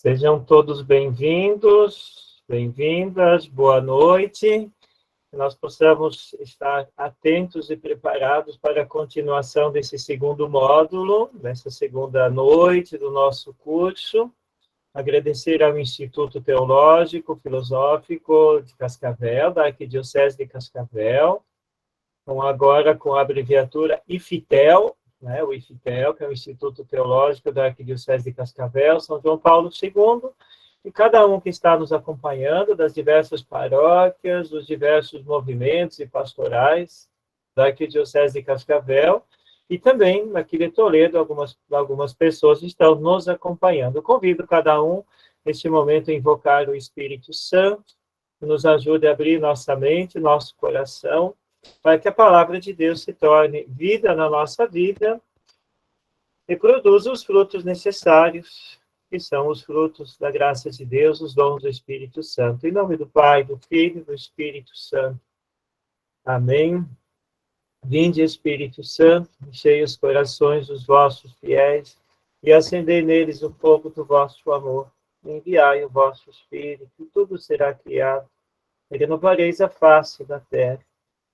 Sejam todos bem-vindos, bem-vindas, boa noite. Que nós possamos estar atentos e preparados para a continuação desse segundo módulo, dessa segunda noite do nosso curso. Agradecer ao Instituto Teológico Filosófico de Cascavel, da Arquidiocese de Cascavel, agora com a abreviatura IFITEL, né, o IFITEL, que é o Instituto Teológico da Arquidiocese de Cascavel, São João Paulo II, e cada um que está nos acompanhando das diversas paróquias, dos diversos movimentos e pastorais da Arquidiocese de Cascavel, e também aqui de Toledo, algumas pessoas estão nos acompanhando. Eu convido cada um, neste momento, a invocar o Espírito Santo, que nos ajude a abrir nossa mente, nosso coração, para que a palavra de Deus se torne vida na nossa vida e produza os frutos necessários, que são os frutos da graça de Deus, os dons do Espírito Santo. Em nome do Pai, do Filho e do Espírito Santo. Amém. Vinde, Espírito Santo, enchei os corações dos vossos fiéis e acendei neles o fogo do vosso amor. Enviai o vosso Espírito, e tudo será criado, e renovareis a face da terra.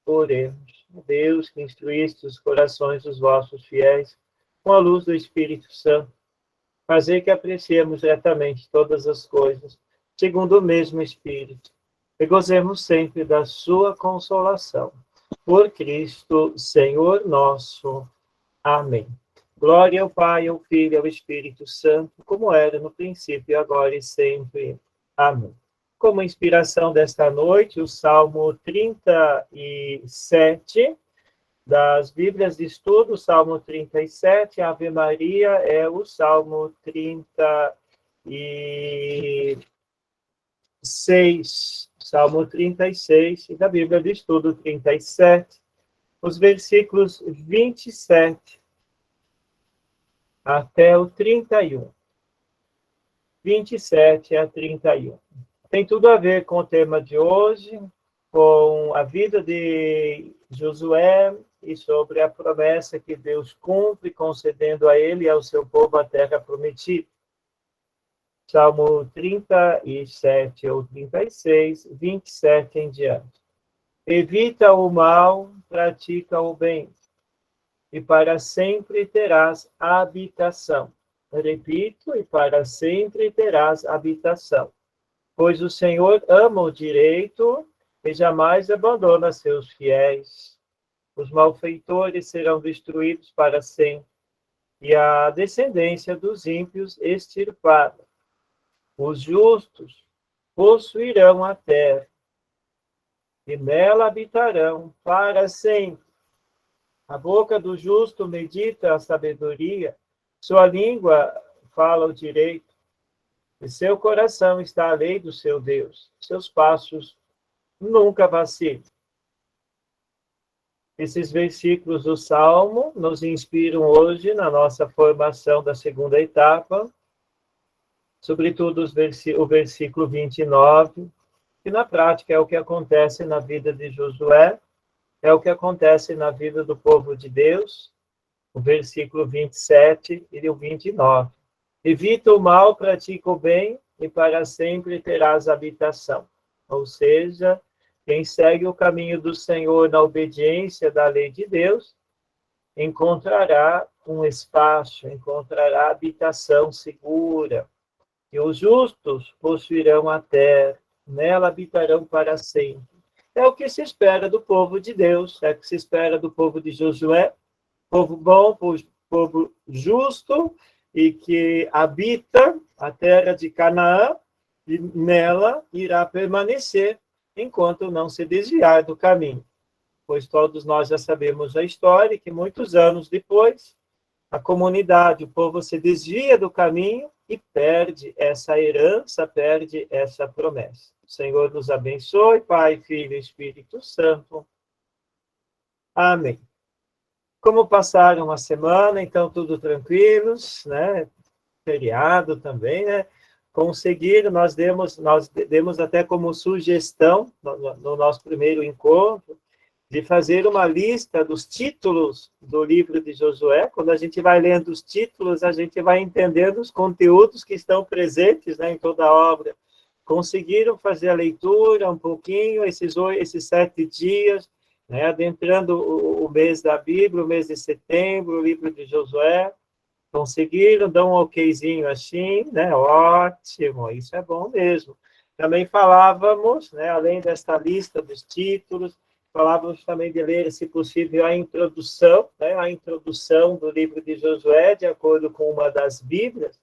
Oremos. Deus, que instruíste os corações dos vossos fiéis com a luz do Espírito Santo, fazer que apreciemos retamente todas as coisas, segundo o mesmo Espírito, e gozemos sempre da sua consolação. Por Cristo, Senhor nosso. Amém. Glória ao Pai, ao Filho e ao Espírito Santo, como era no princípio, agora e sempre. Amém. Como inspiração desta noite, o Salmo 37 das Bíblias de Estudo, Salmo 37, Ave Maria é o Salmo 36, Salmo 36, e da Bíblia de Estudo 37, os versículos 27 até o 31. 27 a 31. Tem tudo a ver com o tema de hoje, com a vida de Josué e sobre a promessa que Deus cumpre, concedendo a ele e ao seu povo a terra prometida. Salmo 37 ou 36, 27 em diante. Evita o mal, pratica o bem, e para sempre terás habitação. Repito, e para sempre terás habitação. Pois o Senhor ama o direito e jamais abandona seus fiéis. Os malfeitores serão destruídos para sempre, e a descendência dos ímpios extirpada. Os justos possuirão a terra, e nela habitarão para sempre. A boca do justo medita a sabedoria, sua língua fala o direito. E seu coração está à lei do seu Deus. Seus passos nunca vacilam. Esses versículos do Salmo nos inspiram hoje na nossa formação da segunda etapa, sobretudo o versículo 29, que na prática é o que acontece na vida de Josué, é o que acontece na vida do povo de Deus, o versículo 27 e o 29. Evita o mal, pratica o bem, e para sempre terás habitação. Ou seja, quem segue o caminho do Senhor na obediência da lei de Deus, encontrará um espaço, encontrará habitação segura. E os justos possuirão a terra, nela habitarão para sempre. É o que se espera do povo de Deus, é o que se espera do povo de Josué, povo bom, povo justo, e que habita a terra de Canaã, e nela irá permanecer enquanto não se desviar do caminho. Pois todos nós já sabemos a história, que muitos anos depois, a comunidade, o povo se desvia do caminho e perde essa herança, perde essa promessa. O Senhor nos abençoe, Pai, Filho e Espírito Santo. Amém. Como passaram a semana, então tudo tranquilos, né? Feriado também, né? Conseguiram, nós demos até como sugestão no nosso primeiro encontro, de fazer uma lista dos títulos do livro de Josué. Quando a gente vai lendo os títulos, a gente vai entendendo os conteúdos que estão presentes, né, em toda a obra. Conseguiram fazer a leitura um pouquinho, esses 7 dias, né, adentrando o mês da Bíblia, o mês de setembro, o livro de Josué. Conseguiram, dão um okzinho assim, né? Ótimo, isso é bom mesmo. Também falávamos, né, além desta lista dos títulos, falávamos também de ler, se possível, a introdução, né, a introdução do livro de Josué, de acordo com uma das Bíblias.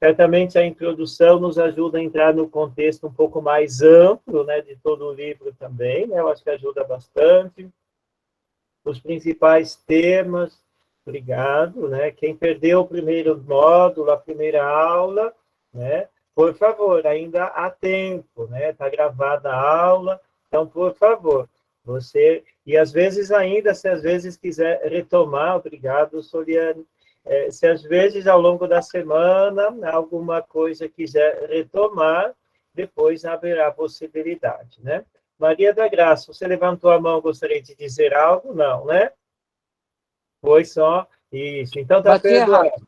Certamente a introdução nos ajuda a entrar no contexto um pouco mais amplo, né, de todo o livro também, né? Eu acho que ajuda bastante. Os principais temas, obrigado, né? Quem perdeu o primeiro módulo, a primeira aula, né? Por favor, ainda há tempo, né? Está gravada a aula, então, por favor, você... E, às vezes, ainda, se às vezes quiser retomar, obrigado, Soliane, se às vezes, ao longo da semana, alguma coisa quiser retomar, depois haverá possibilidade, né? Maria da Graça, você levantou a mão, gostaria de dizer algo? Não, né? Foi só isso. Então, está perdoado.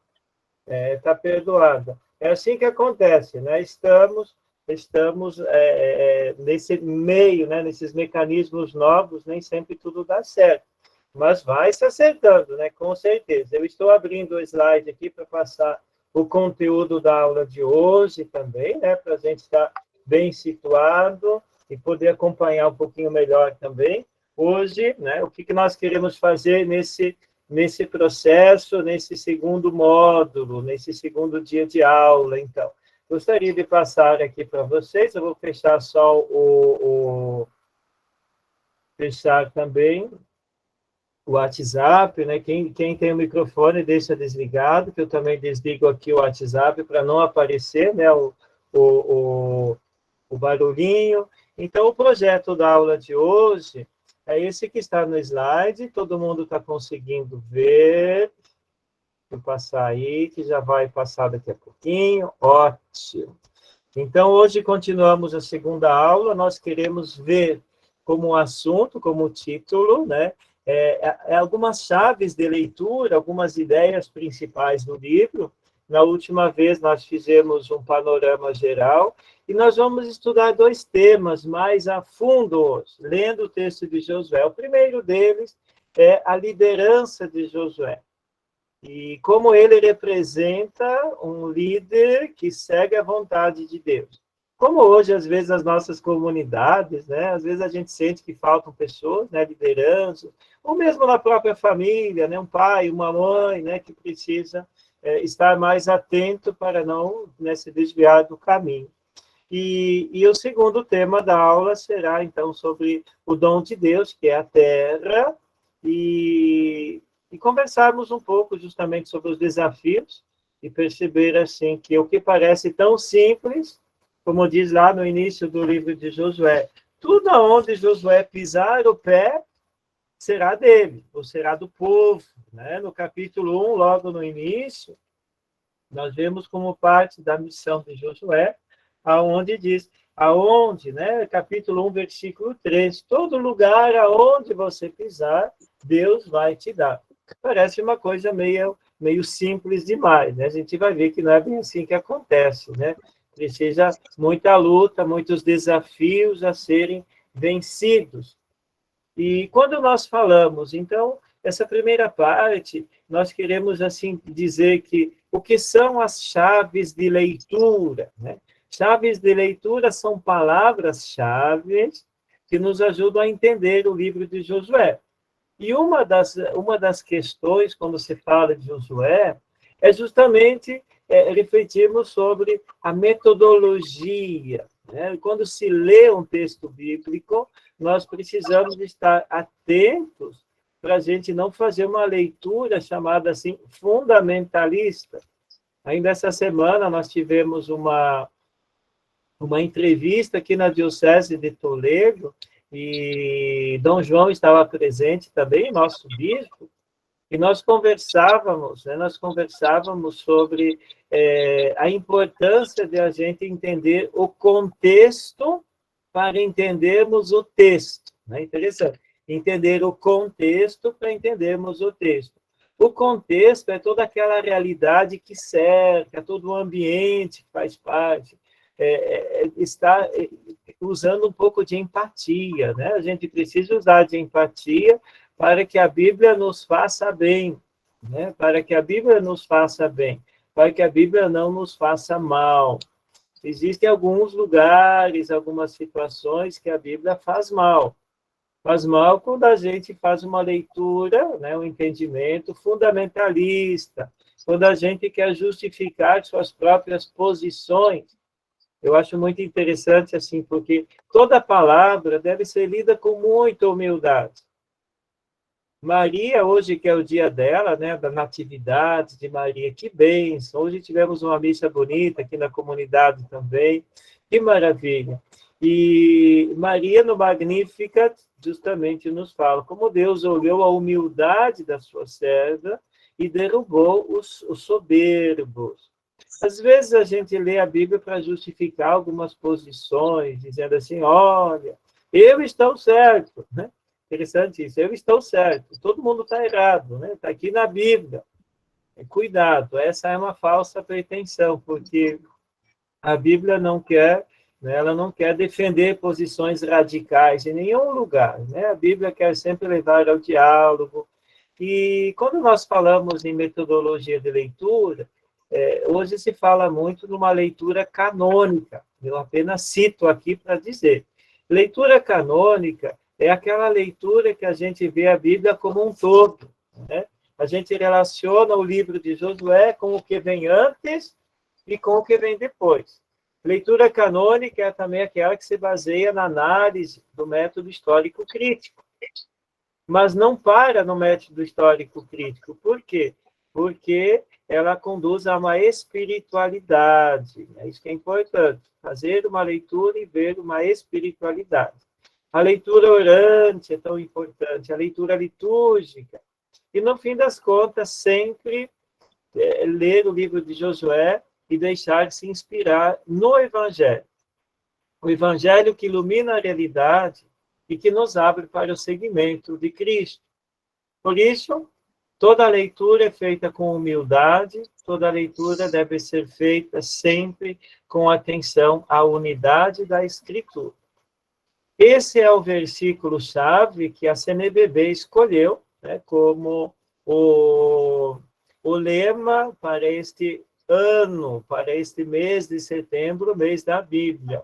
Está perdoada. É assim que acontece, né? Estamos nesse meio, né? Nesses mecanismos novos, nem sempre tudo dá certo. Mas vai se acertando, né? Com certeza. Eu estou abrindo o slide aqui para passar o conteúdo da aula de hoje também, né? Para a gente estar bem situado e poder acompanhar um pouquinho melhor também. Hoje, né? O que nós queremos fazer nesse processo, nesse segundo módulo, nesse segundo dia de aula, então. Gostaria de passar aqui para vocês, eu vou fechar só fechar também o WhatsApp, né? Quem tem o microfone, deixa desligado, que eu também desligo aqui o WhatsApp para não aparecer, né, o barulhinho. Então, o projeto da aula de hoje é esse que está no slide, todo mundo está conseguindo ver. Vou passar aí, que já vai passar daqui a pouquinho. Ótimo. Então, hoje continuamos a segunda aula, nós queremos ver como assunto, como título, né, algumas chaves de leitura, algumas ideias principais do livro. Na última vez, nós fizemos um panorama geral, e nós vamos estudar 2 temas mais a fundo hoje, lendo o texto de Josué. O primeiro deles é a liderança de Josué. E como ele representa um líder que segue a vontade de Deus. Como hoje, às vezes, as nossas comunidades, né, às vezes a gente sente que faltam pessoas, né, liderança, ou mesmo na própria família, né, um pai, uma mãe, né, que precisa estar mais atento para não, né, se desviar do caminho. E o segundo tema da aula será, então, sobre o dom de Deus, que é a terra, e conversarmos um pouco justamente sobre os desafios e perceber, assim, que o que parece tão simples, como diz lá no início do livro de Josué, tudo onde Josué pisar o pé será dele, ou será do povo, né? No capítulo 1, logo no início, nós vemos como parte da missão de Josué, aonde diz, né, capítulo 1, versículo 3, todo lugar aonde você pisar, Deus vai te dar. Parece uma coisa meio simples demais, né? A gente vai ver que não é bem assim que acontece, né? Precisa muita luta, muitos desafios a serem vencidos. E quando nós falamos, então, essa primeira parte, nós queremos, assim, dizer que o que são as chaves de leitura, né? Chaves de leitura são palavras-chave que nos ajudam a entender o livro de Josué. E uma das questões, quando se fala de Josué, é justamente refletirmos sobre a metodologia, né? Quando se lê um texto bíblico, nós precisamos estar atentos para a gente não fazer uma leitura chamada assim fundamentalista. Ainda essa semana nós tivemos uma entrevista aqui na Diocese de Toledo, e Dom João estava presente também, nosso bispo, e nós conversávamos, né, sobre a importância de a gente entender o contexto para entendermos o texto. Né? Interessante. entender o contexto para entendermos o texto. O contexto é toda aquela realidade que cerca, todo o ambiente que faz parte, está usando um pouco de empatia, né? A gente precisa usar de empatia para que a Bíblia nos faça bem, né? Para que a Bíblia nos faça bem, para que a Bíblia não nos faça mal. Existem alguns lugares, algumas situações que a Bíblia faz mal. Faz mal quando a gente faz uma leitura, né, um entendimento fundamentalista, quando a gente quer justificar suas próprias posições. Eu acho muito interessante, assim, porque toda palavra deve ser lida com muita humildade. Maria, hoje que é o dia dela, né, da Natividade de Maria, que bênção! Hoje tivemos uma missa bonita aqui na comunidade também, que maravilha! E Maria, no Magnificat, justamente nos fala como Deus olhou a humildade da sua serva e derrubou os soberbos. Às vezes a gente lê a Bíblia para justificar algumas posições, dizendo assim, olha, eu estou certo, né? Interessante isso, eu estou certo, todo mundo está errado, né? Está aqui na Bíblia. Cuidado, essa é uma falsa pretensão, porque a Bíblia não quer, né, ela não quer defender posições radicais em nenhum lugar, né? A Bíblia quer sempre levar ao diálogo. E quando nós falamos em metodologia de leitura, hoje se fala muito numa leitura canônica. Eu apenas cito aqui para dizer. Leitura canônica é aquela leitura que a gente vê a Bíblia como um todo, né? A gente relaciona o livro de Josué com o que vem antes e com o que vem depois. Leitura canônica é também aquela que se baseia na análise do método histórico crítico. Mas não para no método histórico crítico. Por quê? Porque ela conduz a uma espiritualidade. É isso que é importante, fazer uma leitura e ver uma espiritualidade. A leitura orante é tão importante, a leitura litúrgica. E, no fim das contas, sempre ler o livro de Josué e deixar de se inspirar no Evangelho. O Evangelho que ilumina a realidade e que nos abre para o seguimento de Cristo. Por isso, toda leitura é feita com humildade, toda leitura deve ser feita sempre com atenção à unidade da Escritura. Esse é o versículo-chave que a CNBB escolheu, né, como o lema para este ano, para este mês de setembro, mês da Bíblia.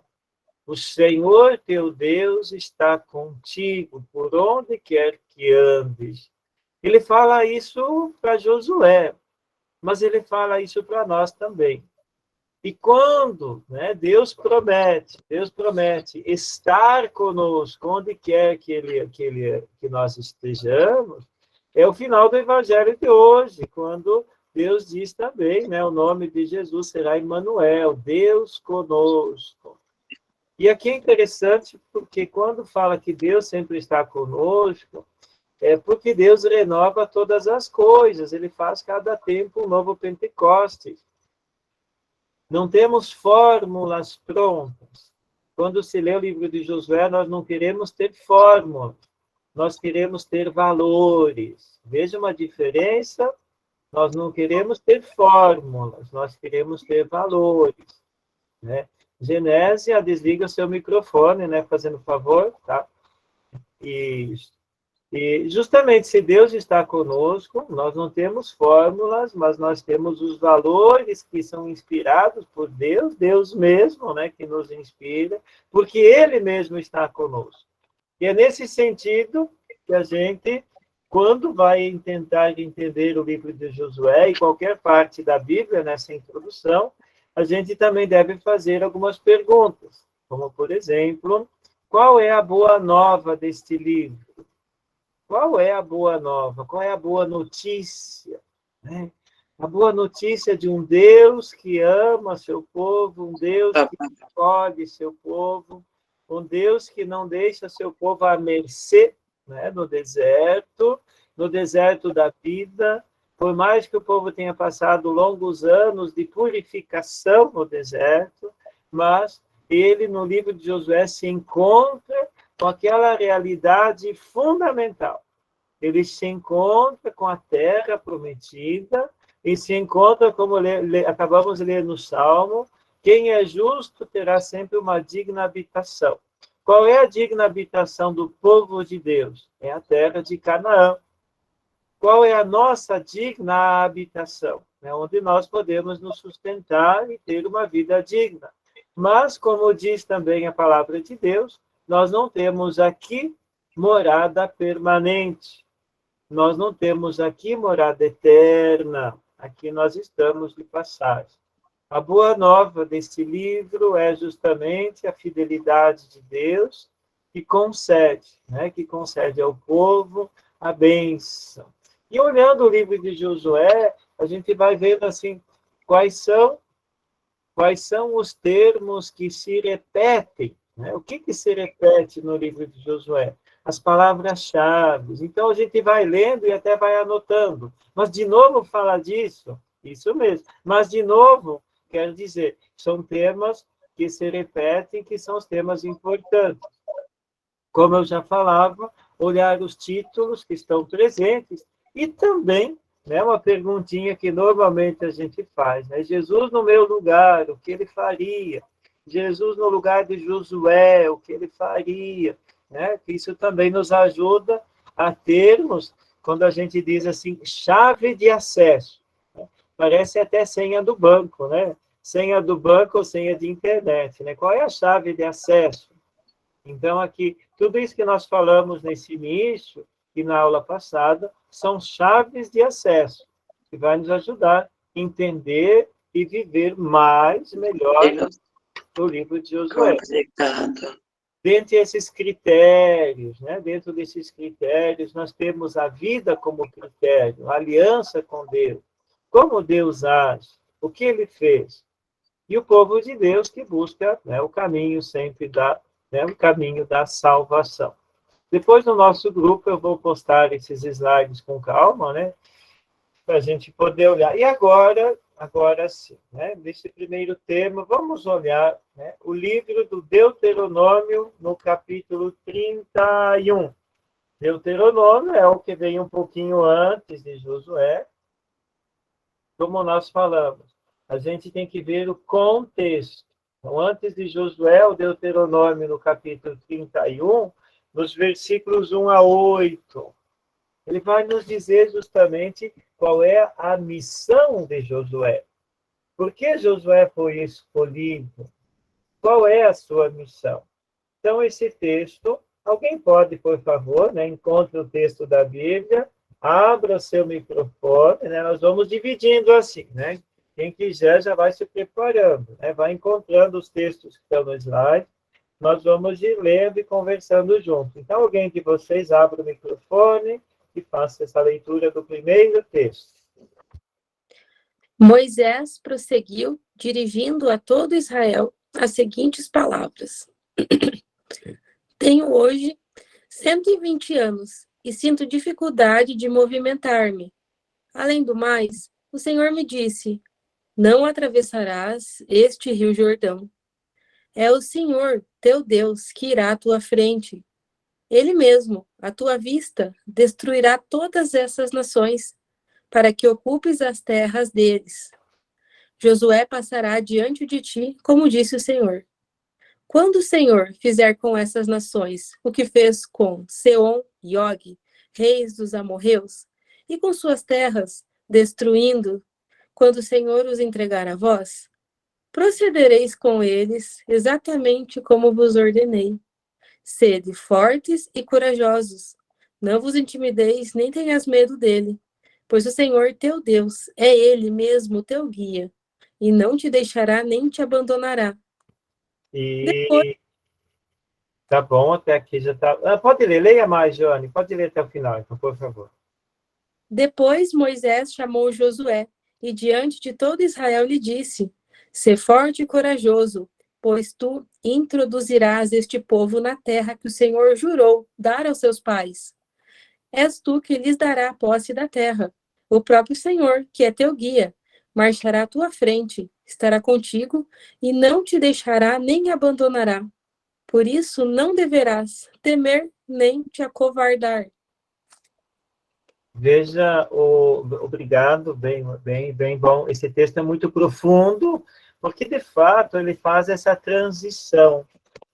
O Senhor teu Deus está contigo, por onde quer que andes. Ele fala isso para Josué, mas ele fala isso para nós também. E quando, né, Deus promete estar conosco, onde quer que nós estejamos, é o final do Evangelho de hoje, quando Deus diz também, né, o nome de Jesus será Emmanuel, Deus conosco. E aqui é interessante, porque quando fala que Deus sempre está conosco, é porque Deus renova todas as coisas, ele faz cada tempo um novo Pentecostes. Não temos fórmulas prontas. Quando se lê o livro de Josué, nós não queremos ter fórmulas, nós queremos ter valores. Veja uma diferença, nós não queremos ter fórmulas, nós queremos ter valores, né? Genésia, desliga o seu microfone, né, fazendo favor, tá? Isso. E justamente se Deus está conosco, nós não temos fórmulas, mas nós temos os valores que são inspirados por Deus, Deus mesmo, né, que nos inspira, porque Ele mesmo está conosco. E é nesse sentido que a gente, quando vai tentar entender o livro de Josué e qualquer parte da Bíblia nessa introdução, a gente também deve fazer algumas perguntas, como, por exemplo, qual é a boa nova deste livro? Qual é a boa nova? Qual é a boa notícia? Né? A boa notícia de um Deus que ama seu povo, um Deus que escolhe seu povo, um Deus que não deixa seu povo à mercê, né, no deserto da vida, por mais que o povo tenha passado longos anos de purificação no deserto, mas ele, no livro de Josué, se encontra com aquela realidade fundamental. Ele se encontra com a terra prometida e se encontra, como acabamos de ler no Salmo, quem é justo terá sempre uma digna habitação. Qual é a digna habitação do povo de Deus? É a terra de Canaã. Qual é a nossa digna habitação? É onde nós podemos nos sustentar e ter uma vida digna. Mas, como diz também a palavra de Deus, nós não temos aqui morada permanente. Nós não temos aqui morada eterna. Aqui nós estamos de passagem. A boa nova desse livro é justamente a fidelidade de Deus que concede ao povo a bênção. E olhando o livro de Josué, a gente vai vendo assim quais são os termos que se repetem, né? O que se repete no livro de Josué? As palavras-chave. Então a gente vai lendo e até vai anotando. Mas de novo fala disso, isso mesmo. Mas de novo quer dizer, são temas que se repetem, que são os temas importantes. Como eu já falava, olhar os títulos que estão presentes e também, né, uma perguntinha que normalmente a gente faz, né? Jesus no meu lugar, o que ele faria? Jesus no lugar de Josué, o que ele faria? Né? Isso também nos ajuda a termos, quando a gente diz assim, chave de acesso. Parece até senha do banco, né? Senha do banco ou senha de internet, né? Qual é a chave de acesso? Então, aqui, tudo isso que nós falamos nesse início e na aula passada, são chaves de acesso, que vai nos ajudar a entender e viver mais, melhor, o livro de Josué. Dentro desses critérios, né? Dentro desses critérios, nós temos a vida como critério, a aliança com Deus, como Deus age, o que ele fez. E o povo de Deus que busca, né, o caminho sempre o caminho da salvação. Depois no nosso grupo eu vou postar esses slides com calma, né, para a gente poder olhar. E agora sim, né, nesse primeiro tema, vamos olhar, né, o livro do Deuteronômio no capítulo 31. Deuteronômio é o que vem um pouquinho antes de Josué, como nós falamos. A gente tem que ver o contexto. Então, antes de Josué, o Deuteronômio, no capítulo 31, nos versículos 1 a 8, ele vai nos dizer justamente qual é a missão de Josué. Por que Josué foi escolhido? Qual é a sua missão? Então, esse texto, alguém pode, por favor, né, encontre o texto da Bíblia, abra seu microfone, né, nós vamos dividindo assim, né? Quem quiser já vai se preparando, né? Vai encontrando os textos que estão no slide, nós vamos ir lendo e conversando junto. Então, alguém de vocês abra o microfone e faça essa leitura do primeiro texto. Moisés prosseguiu, dirigindo a todo Israel as seguintes palavras. Tenho hoje 120 anos e sinto dificuldade de movimentar-me. Além do mais, o Senhor me disse, não atravessarás este rio Jordão. É o Senhor, teu Deus, que irá à tua frente. Ele mesmo, à tua vista, destruirá todas essas nações, para que ocupes as terras deles. Josué passará diante de ti, como disse o Senhor. Quando o Senhor fizer com essas nações o que fez com Seom e Og, reis dos amorreus, e com suas terras, destruindo, quando o Senhor os entregar a vós, procedereis com eles exatamente como vos ordenei. Sede fortes e corajosos. Não vos intimideis, nem tenhas medo dele, pois o Senhor teu Deus é ele mesmo teu guia, e não te deixará nem te abandonará. Depois... Tá bom, até aqui já tá... pode ler, leia mais, Joane, pode ler até o final, então, por favor. Depois Moisés chamou Josué, e diante de todo Israel lhe disse, sê forte e corajoso, pois tu introduzirás este povo na terra que o Senhor jurou dar aos seus pais. És tu que lhes dará a posse da terra. O próprio Senhor, que é teu guia, marchará à tua frente, estará contigo e não te deixará nem abandonará. Por isso não deverás temer nem te acovardar. Veja, obrigado, bem bom. Esse texto é muito profundo, porque de fato ele faz essa transição.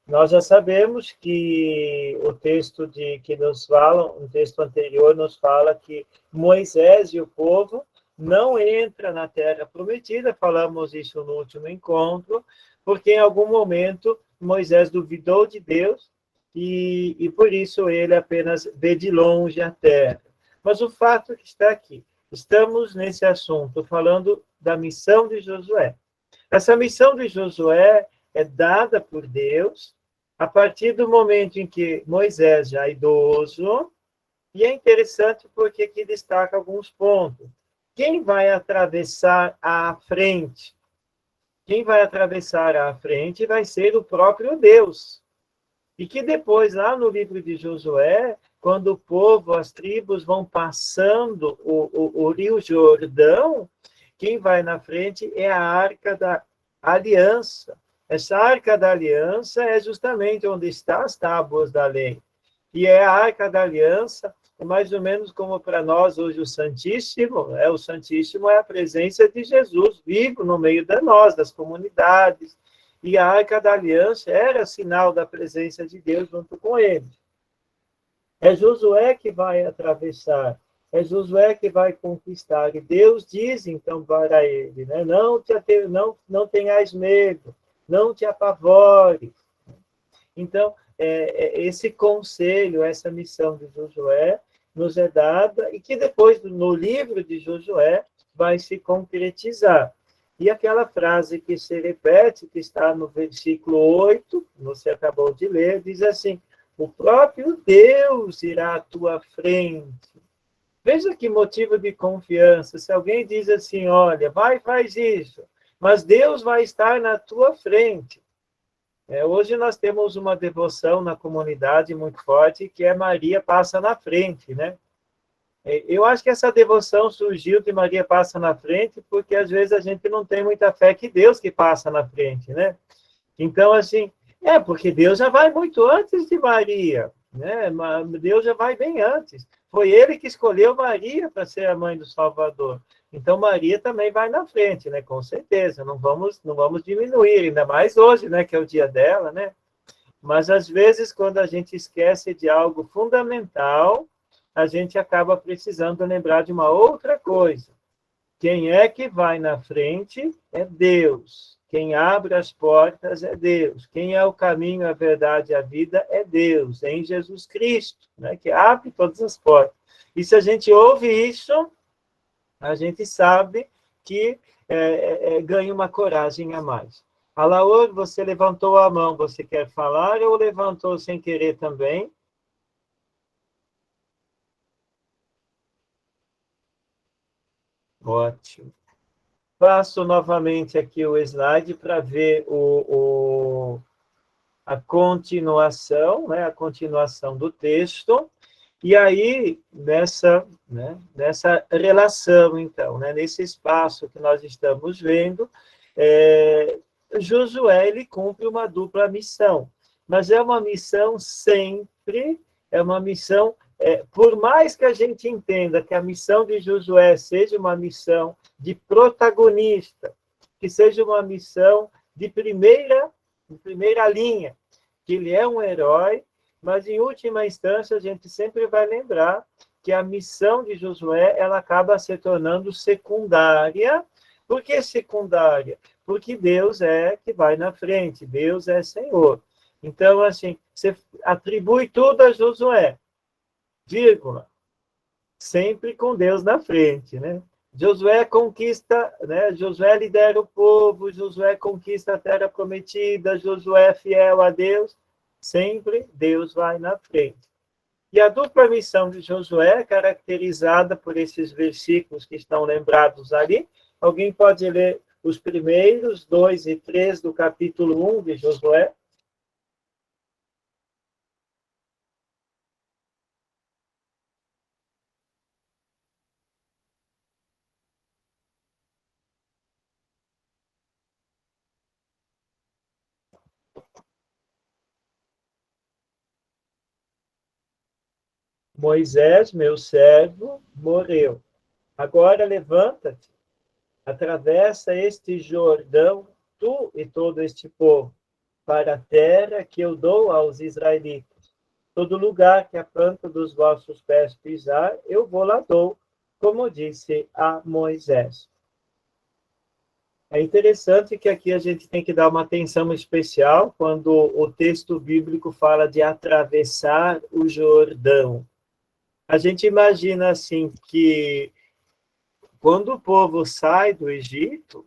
Nós já sabemos que o texto que nos fala, um texto anterior nos fala que Moisés e o povo não entram na terra prometida, falamos isso no último encontro, porque em algum momento Moisés duvidou de Deus e por isso ele apenas vê de longe a terra. Mas o fato que está aqui, estamos nesse assunto falando da missão de Josué. Essa missão de Josué é dada por Deus a partir do momento em que Moisés, já idoso, e é interessante porque aqui destaca alguns pontos. Quem vai atravessar à frente? Quem vai atravessar à frente vai ser o próprio Deus. E que depois, lá no livro de Josué, quando o povo, as tribos vão passando o Rio Jordão, quem vai na frente é a Arca da Aliança. Essa Arca da Aliança é justamente onde estão as tábuas da lei. E é a Arca da Aliança, é mais ou menos como para nós hoje o Santíssimo, né? O Santíssimo é a presença de Jesus vivo no meio de nós, das comunidades. E a Arca da Aliança era sinal da presença de Deus junto com ele. É Josué que vai atravessar, é Josué que vai conquistar. E Deus diz, então, para ele, né? Não tenhais medo, não te apavores. Então, esse conselho, essa missão de Josué nos é dada e que depois, no livro de Josué, vai se concretizar. E aquela frase que se repete, que está no versículo 8, você acabou de ler, diz assim: o próprio Deus irá à tua frente. Veja que motivo de confiança. Se alguém diz assim, olha, vai, faz isso, mas Deus vai estar na tua frente. Hoje nós temos uma devoção na comunidade muito forte, que é Maria passa na frente, né? Eu acho que essa devoção surgiu de Maria passa na frente, porque às vezes a gente não tem muita fé que Deus que passa na frente, né? Então, assim, porque Deus já vai muito antes de Maria, né? Deus já vai bem antes. Foi ele que escolheu Maria para ser a mãe do Salvador. Então, Maria também vai na frente, né? Com certeza, não vamos diminuir, ainda mais hoje, né? Que é o dia dela, né? Mas, às vezes, quando a gente esquece de algo fundamental, a gente acaba precisando lembrar de uma outra coisa. Quem é que vai na frente é Deus. Quem abre as portas é Deus. Quem é o caminho, a verdade e a vida é Deus, é em Jesus Cristo, né, que abre todas as portas. E se a gente ouve isso, a gente sabe que ganha uma coragem a mais. Alaor, você levantou a mão, você quer falar ou levantou sem querer também? Ótimo. Passo novamente aqui o slide para ver a continuação, né, a continuação do texto. E aí, nessa relação, então, né, nesse espaço que nós estamos vendo, Josué ele cumpre uma dupla missão, mas é uma missão sempre, é uma missão, por mais que a gente entenda que a missão de Josué seja uma missão de protagonista, que seja uma missão de primeira linha, que ele é um herói, mas em última instância a gente sempre vai lembrar que a missão de Josué ela acaba se tornando secundária. Por que secundária? Porque Deus é que vai na frente, Deus é Senhor. Então, assim, você atribui tudo a Josué, vírgula, sempre com Deus na frente, né? Josué conquista, né? Josué lidera o povo, Josué conquista a terra prometida, Josué é fiel a Deus, sempre Deus vai na frente. E a dupla missão de Josué é caracterizada por esses versículos que estão lembrados ali. Alguém pode ler os primeiros 2 e 3 do capítulo 1 de Josué? Moisés, meu servo, morreu. Agora levanta-te, atravessa este Jordão, tu e todo este povo, para a terra que eu dou aos israelitas. Todo lugar que a planta dos vossos pés pisar, eu vou lá dou, como disse a Moisés. É interessante que aqui a gente tem que dar uma atenção especial quando o texto bíblico fala de atravessar o Jordão. A gente imagina assim que quando o povo sai do Egito,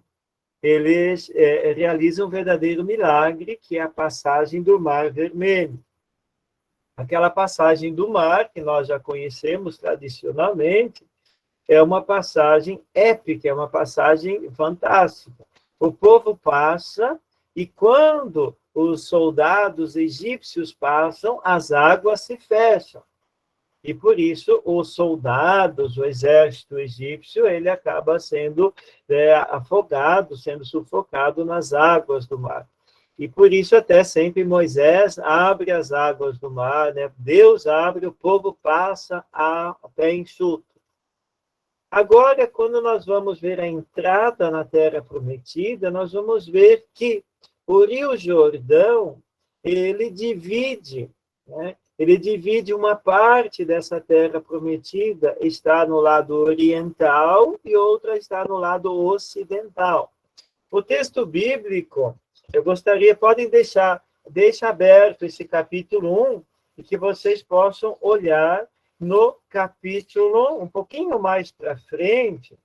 eles realizam um verdadeiro milagre, que é a passagem do Mar Vermelho. Aquela passagem do mar, que nós já conhecemos tradicionalmente, é uma passagem épica, é uma passagem fantástica. O povo passa, e quando os soldados egípcios passam, as águas se fecham. E por isso os soldados, o exército egípcio, ele acaba sendo afogado, sendo sufocado nas águas do mar. E por isso até sempre Moisés abre as águas do mar, né? Deus abre, o povo passa a pé enxuto. Agora, quando nós vamos ver a entrada na Terra Prometida, nós vamos ver que o Rio Jordão, ele divide, né? Ele divide uma parte dessa Terra Prometida, está no lado oriental e outra está no lado ocidental. O texto bíblico, eu gostaria, podem deixa aberto esse capítulo 1, e que vocês possam olhar no capítulo, um pouquinho mais para frente,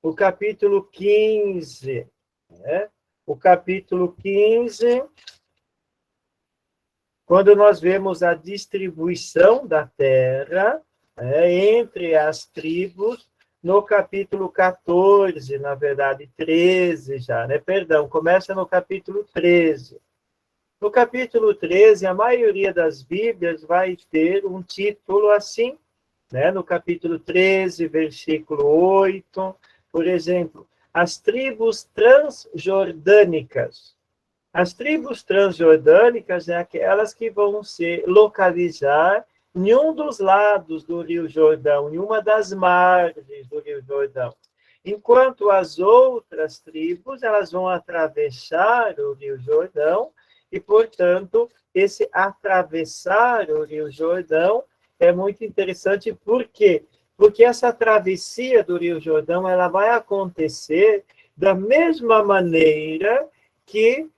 o capítulo 15, né? O capítulo 15, quando nós vemos a distribuição da terra, entre as tribos, no capítulo 14, na verdade, 13 já, né? Perdão, começa no capítulo 13. No capítulo 13, a maioria das Bíblias vai ter um título assim, né? No capítulo 13, versículo 8, por exemplo, as tribos transjordânicas. As tribos transjordânicas é aquelas que vão se localizar em um dos lados do Rio Jordão, em uma das margens do Rio Jordão. Enquanto as outras tribos, elas vão atravessar o Rio Jordão, e, portanto, esse atravessar o Rio Jordão é muito interessante. Por quê? Porque essa travessia do Rio Jordão, ela vai acontecer da mesma maneira que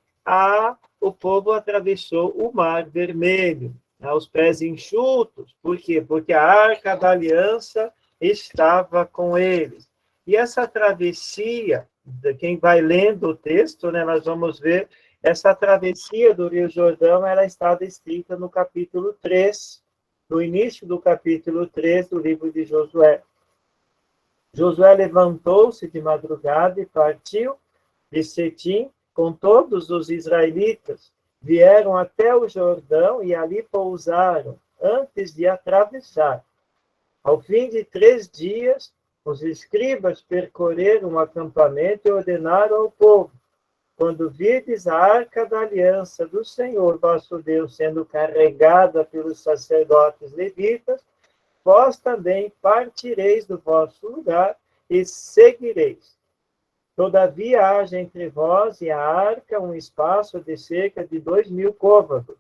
o povo atravessou o Mar Vermelho, aos pés enxutos. Por quê? Porque a Arca da Aliança estava com eles. E essa travessia, quem vai lendo o texto, né, nós vamos ver, essa travessia do Rio Jordão, ela está descrita no capítulo 3, no início do capítulo 3 do livro de Josué. Josué levantou-se de madrugada e partiu de Setim com todos os israelitas. Vieram até o Jordão e ali pousaram, antes de atravessar. Ao fim de 3 dias, os escribas percorreram o acampamento e ordenaram ao povo: quando virdes a arca da aliança do Senhor vosso Deus sendo carregada pelos sacerdotes levitas, vós também partireis do vosso lugar e seguireis. Todavia haja entre vós e a arca um espaço de cerca de 2.000 côvados.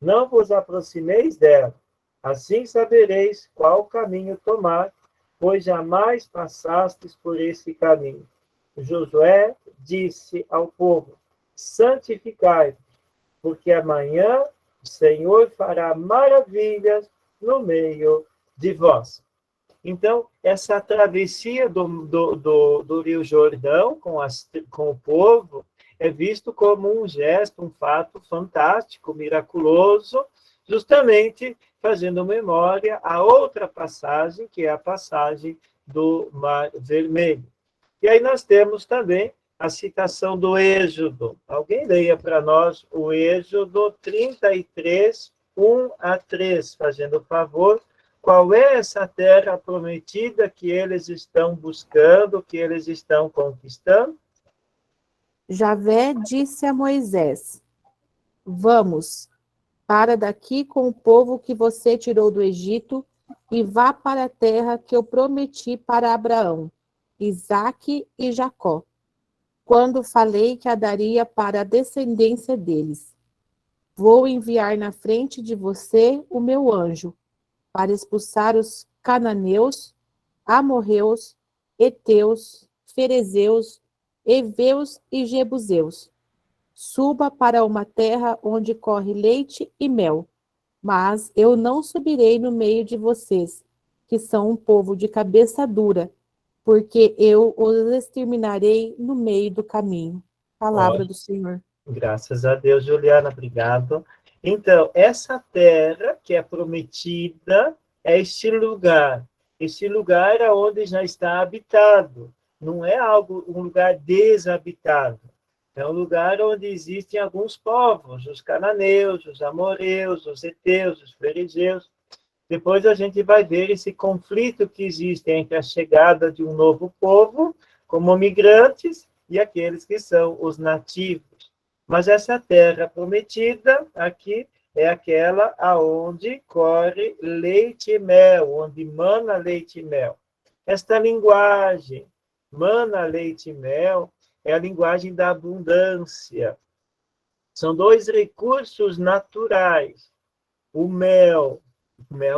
Não vos aproximeis dela. Assim sabereis qual caminho tomar, pois jamais passastes por esse caminho. Josué disse ao povo: santificai-vos, porque amanhã o Senhor fará maravilhas no meio de vós. Então, essa travessia do Rio Jordão com o povo é visto como um gesto, um fato fantástico, miraculoso, justamente fazendo memória a outra passagem, que é a passagem do Mar Vermelho. E aí nós temos também a citação do Êxodo. Alguém leia para nós o Êxodo 33, 1 a 3, fazendo o favor. Qual é essa terra prometida que eles estão buscando, que eles estão conquistando? Javé disse a Moisés: vamos, para daqui com o povo que você tirou do Egito, e vá para a terra que eu prometi para Abraão, Isaque e Jacó, quando falei que a daria para a descendência deles. Vou enviar na frente de você o meu anjo, para expulsar os cananeus, amorreus, heteus, ferezeus, heveus e jebuseus. Suba para uma terra onde corre leite e mel, mas eu não subirei no meio de vocês, que são um povo de cabeça dura, porque eu os exterminarei no meio do caminho. Palavra do Senhor. Graças a Deus, Juliana, obrigado. Então, essa terra que é prometida é este lugar onde já está habitado. Não é um lugar desabitado. É um lugar onde existem alguns povos, os cananeus, os amorreus, os heteus, os fariseus. Depois a gente vai ver esse conflito que existe entre a chegada de um novo povo, como migrantes, e aqueles que são os nativos. Mas essa terra prometida aqui é aquela aonde corre leite e mel, onde mana leite e mel. Esta linguagem, mana leite e mel, é a linguagem da abundância. São dois recursos naturais. O mel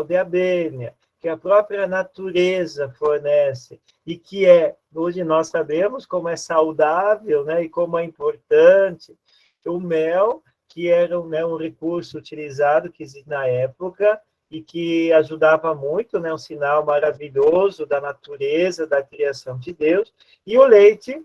de abelha, que a própria natureza fornece, e que hoje nós sabemos como é saudável, né, e como é importante. O mel, que era um recurso utilizado que existe na época, e que ajudava muito, né, um sinal maravilhoso da natureza, da criação de Deus, e o leite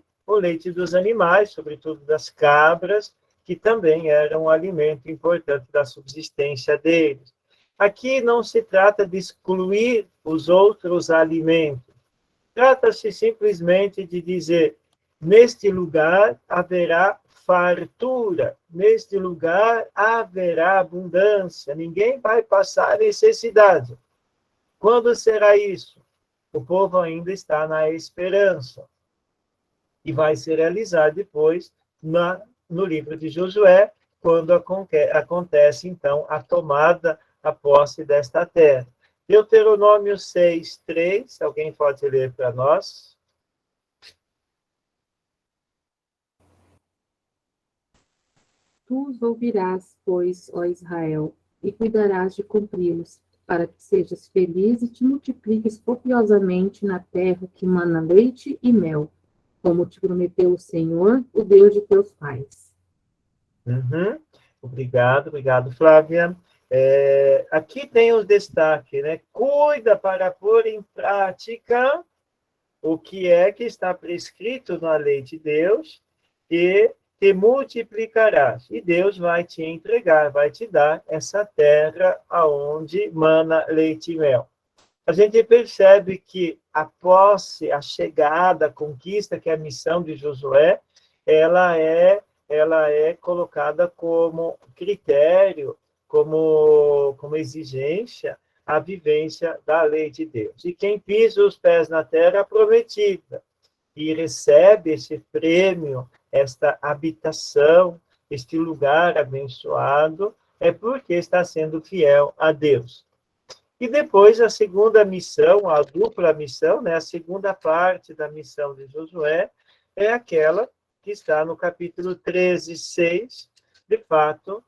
dos animais, sobretudo das cabras, que também era um alimento importante da subsistência deles. Aqui não se trata de excluir os outros alimentos. Trata-se simplesmente de dizer, neste lugar haverá fartura, neste lugar haverá abundância, ninguém vai passar necessidade. Quando será isso? O povo ainda está na esperança. E vai se realizar depois no livro de Josué, quando acontece, então, a tomada, a posse desta terra. Deuteronômio 6:3, alguém pode ler para nós? Tu os ouvirás, pois, ó Israel, e cuidarás de cumpri-los, para que sejas feliz e te multipliques copiosamente na terra que mana leite e mel, como te prometeu o Senhor, o Deus de teus pais. Uhum. Obrigado, Flávia. Aqui tem o destaque, né? Cuida para pôr em prática o que está prescrito na lei de Deus, e te multiplicarás. E Deus vai te entregar, vai te dar essa terra aonde mana leite e mel. A gente percebe que a posse, a chegada, a conquista, que é a missão de Josué, ela é colocada como critério, como exigência, a vivência da lei de Deus. E quem pisa os pés na terra prometida e recebe esse prêmio, esta habitação, este lugar abençoado, é porque está sendo fiel a Deus. E depois a segunda missão, a dupla missão, né, a segunda parte da missão de Josué, é aquela que está no capítulo 13:6, de fato,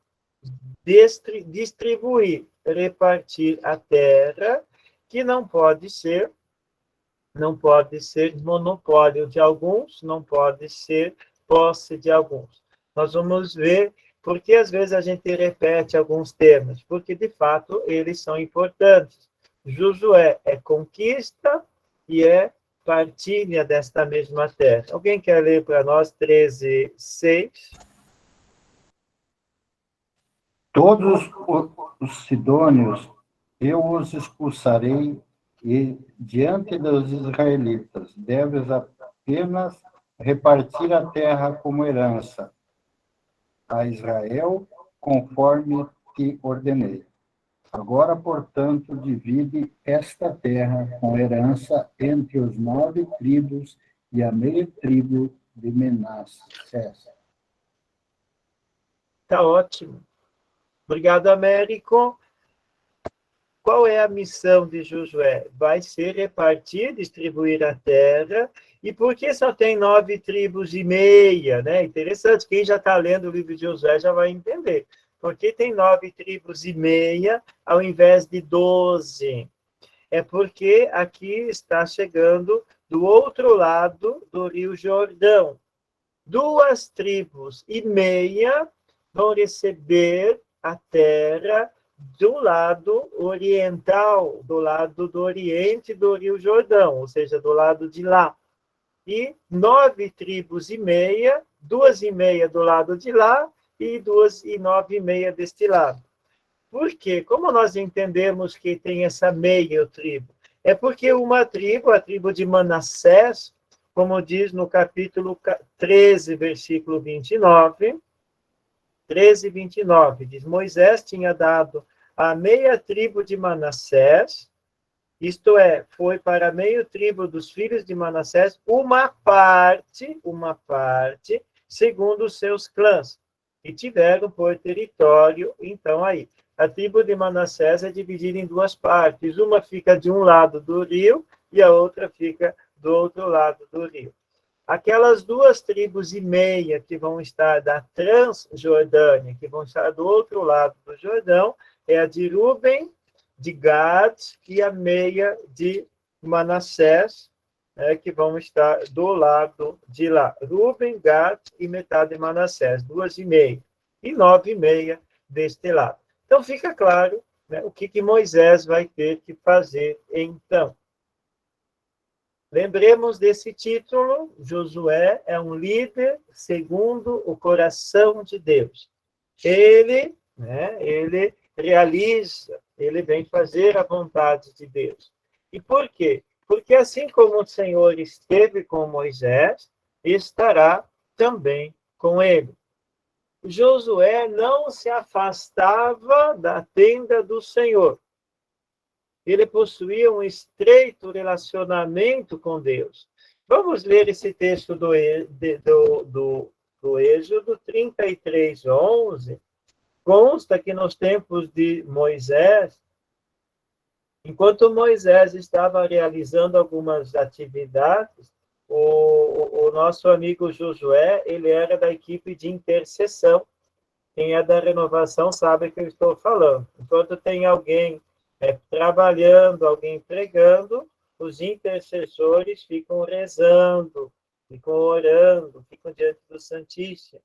distribuir, repartir a terra, que não pode ser monopólio de alguns, não pode ser posse de alguns. Nós vamos ver porque às vezes a gente repete alguns termos, porque de fato eles são importantes. Josué é conquista e é partilha desta mesma terra. Alguém quer ler para nós 13:6? Todos os sidônios eu os expulsarei, e diante dos israelitas deves apenas repartir a terra como herança a Israel, conforme te ordenei. Agora, portanto, divide esta terra com herança entre os 9 tribos e a meia tribo de Manassés. Está ótimo. Obrigado, Américo. Qual é a missão de Josué? Vai ser repartir, distribuir a terra. E por que só tem 9 tribos e meia? Né? Interessante, quem já está lendo o livro de Josué já vai entender. Por que tem 9 tribos e meia ao invés de 12? É porque aqui está chegando do outro lado do Rio Jordão. 2 tribos e meia vão receber a terra do lado oriental, do lado do oriente do Rio Jordão, ou seja, do lado de lá. E 9 tribos e meia, 2 e meia do lado de lá e 2 e 9 e meia deste lado. Por quê? Como nós entendemos que tem essa meia tribo? É porque uma tribo, a tribo de Manassés, como diz no capítulo 13, versículo 29, 13 e 29, diz, Moisés tinha dado a meia tribo de Manassés, isto é, foi para a meia tribo dos filhos de Manassés uma parte, segundo os seus clãs, e tiveram por território, então aí, a tribo de Manassés é dividida em 2 partes, uma fica de um lado do rio e a outra fica do outro lado do rio. Aquelas 2 tribos e meia que vão estar da Transjordânia, que vão estar do outro lado do Jordão, é a de Ruben, de Gad e a meia de Manassés, que vão estar do lado de lá. Ruben, Gad e metade de Manassés, 2 e meia. E 9 e meia deste lado. Então, fica claro, né, o que Moisés vai ter que fazer então. Lembremos desse título, Josué é um líder segundo o coração de Deus. Ele realiza, ele vem fazer a vontade de Deus. E por quê? Porque assim como o Senhor esteve com Moisés, estará também com ele. Josué não se afastava da tenda do Senhor. Ele possuía um estreito relacionamento com Deus. Vamos ler esse texto do Êxodo 33, 11. Consta que nos tempos de Moisés, enquanto Moisés estava realizando algumas atividades, o nosso amigo Josué, ele era da equipe de intercessão. Quem é da renovação sabe o que eu estou falando. Enquanto tem alguém trabalhando, alguém pregando, os intercessores ficam rezando, ficam orando, ficam diante do Santíssimo.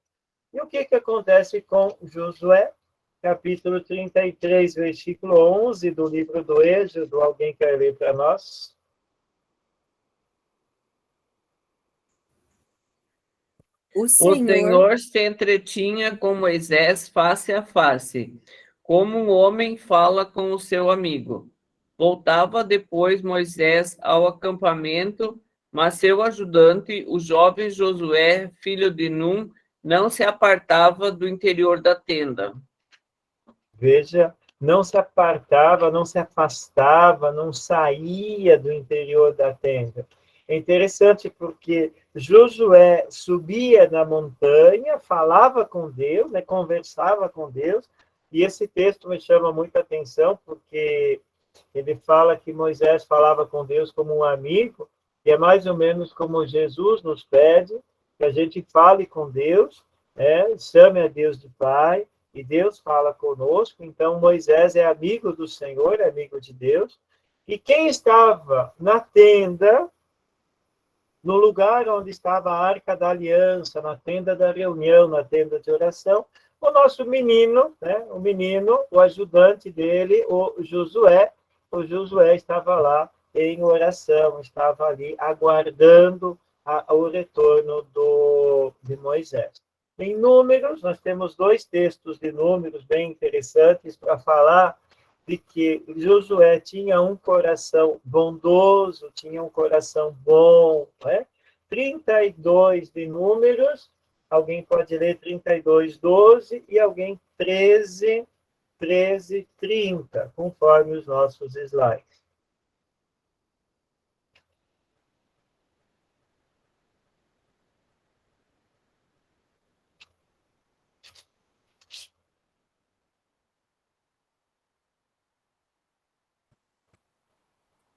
E o que acontece com Josué? Capítulo 33, versículo 11 do livro do Êxodo. Alguém quer ler para nós? O Senhor se entretinha com Moisés face a face, como um homem fala com o seu amigo. Voltava depois Moisés ao acampamento, mas seu ajudante, o jovem Josué, filho de Num, não se apartava do interior da tenda. Veja, não se apartava, não se afastava, não saía do interior da tenda. É interessante porque Josué subia na montanha, falava com Deus, né, conversava com Deus, e esse texto me chama muita atenção porque ele fala que Moisés falava com Deus como um amigo, e é mais ou menos como Jesus nos pede, que a gente fale com Deus, chame a Deus de Pai, e Deus fala conosco. Então Moisés é amigo do Senhor, é amigo de Deus, e quem estava na tenda, no lugar onde estava a Arca da Aliança, na tenda da reunião, na tenda de oração, o nosso menino, o ajudante dele, o Josué estava lá em oração, estava ali aguardando o retorno de Moisés. Em Números, nós temos 2 textos de Números bem interessantes para falar de que Josué tinha um coração bondoso, tinha um coração bom. 32 de Números, alguém pode ler 32, 12, e alguém 13, 13, 30, conforme os nossos slides.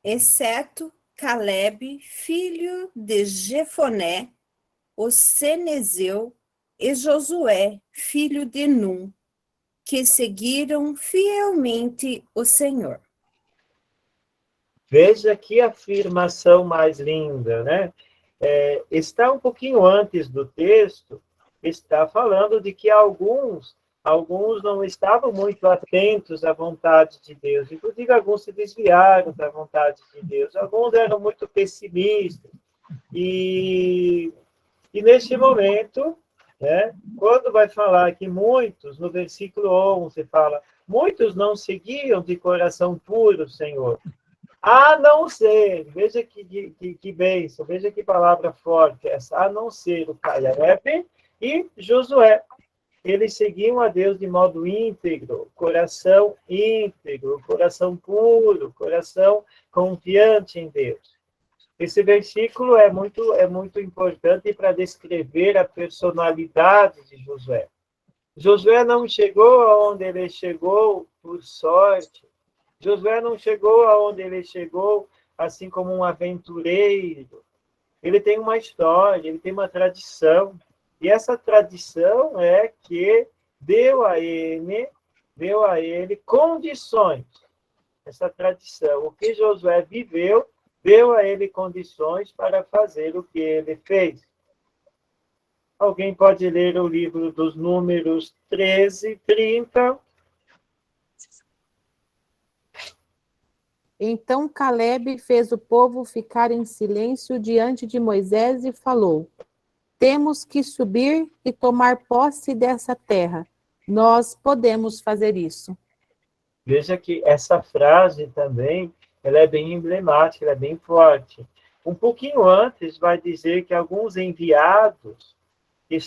exceto Calebe, filho de Jefoné, o cenezeu, e Josué, filho de Num, que seguiram fielmente o Senhor. Veja que afirmação mais linda, né? Está um pouquinho antes do texto, está falando de que alguns não estavam muito atentos à vontade de Deus. Inclusive, alguns se desviaram da vontade de Deus. Alguns eram muito pessimistas. E neste momento, né, quando vai falar que muitos, no versículo 11, fala, muitos não seguiam de coração puro o Senhor. A não ser, veja que bênção, veja que palavra forte essa, a não ser o Calebe e Josué. Eles seguiam a Deus de modo íntegro, coração puro, coração confiante em Deus. Esse versículo é muito importante para descrever a personalidade de Josué. Josué não chegou aonde ele chegou por sorte. Josué não chegou aonde ele chegou assim como um aventureiro. Ele tem uma história, ele tem uma tradição. E essa tradição é que deu a ele condições. Essa tradição, o que Josué viveu, deu a ele condições para fazer o que ele fez. Alguém pode ler o livro dos Números 13, 30. Então Calebe fez o povo ficar em silêncio diante de Moisés e falou: temos que subir e tomar posse dessa terra. Nós podemos fazer isso. Veja que essa frase também, ela é bem emblemática, ela é bem forte. Um pouquinho antes vai dizer que alguns enviados que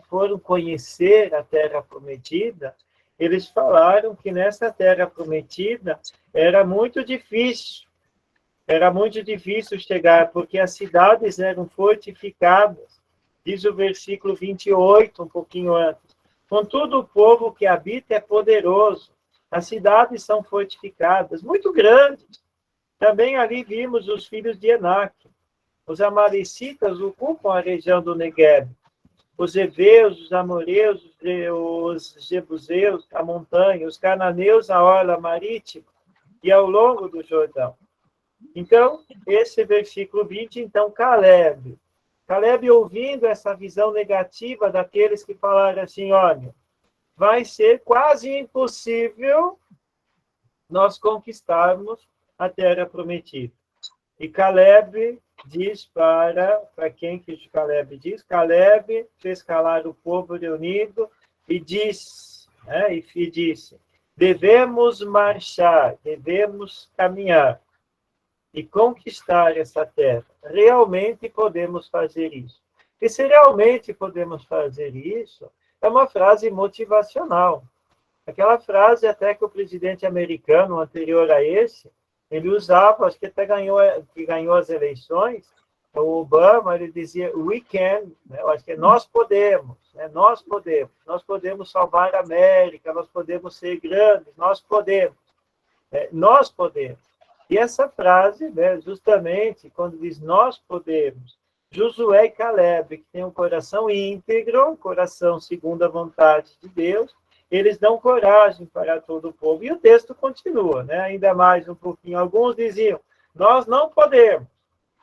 foram conhecer a terra prometida, eles falaram que nessa terra prometida era muito difícil chegar, porque as cidades eram fortificadas. Diz o versículo 28, um pouquinho antes. Contudo, o povo que habita é poderoso. As cidades são fortificadas, muito grandes. Também ali vimos os filhos de Enac. Os amalecitas ocupam a região do Negueb. Os heveus, os amoreus, os jebuseus, a montanha, os cananeus, a orla marítima e ao longo do Jordão. Então, esse versículo 20, então, Calebe, ouvindo essa visão negativa daqueles que falaram assim, olha, vai ser quase impossível nós conquistarmos a terra prometida. E Calebe diz para quem que Calebe diz? Calebe fez calar o povo reunido e disse, devemos marchar, devemos caminhar e conquistar essa terra. Realmente podemos fazer isso. E se realmente podemos fazer isso, é uma frase motivacional. Aquela frase até que o presidente americano, anterior a esse, ele usava, acho que até ganhou as eleições, o Obama, ele dizia, we can, né? Eu acho que nós podemos, né? Nós podemos salvar a América, nós podemos ser grandes, nós podemos. E essa frase, né, justamente, quando diz nós podemos, Josué e Calebe, que tem um coração íntegro, um coração segundo a vontade de Deus, eles dão coragem para todo o povo. E o texto continua, né? Ainda mais um pouquinho. Alguns diziam, nós não podemos.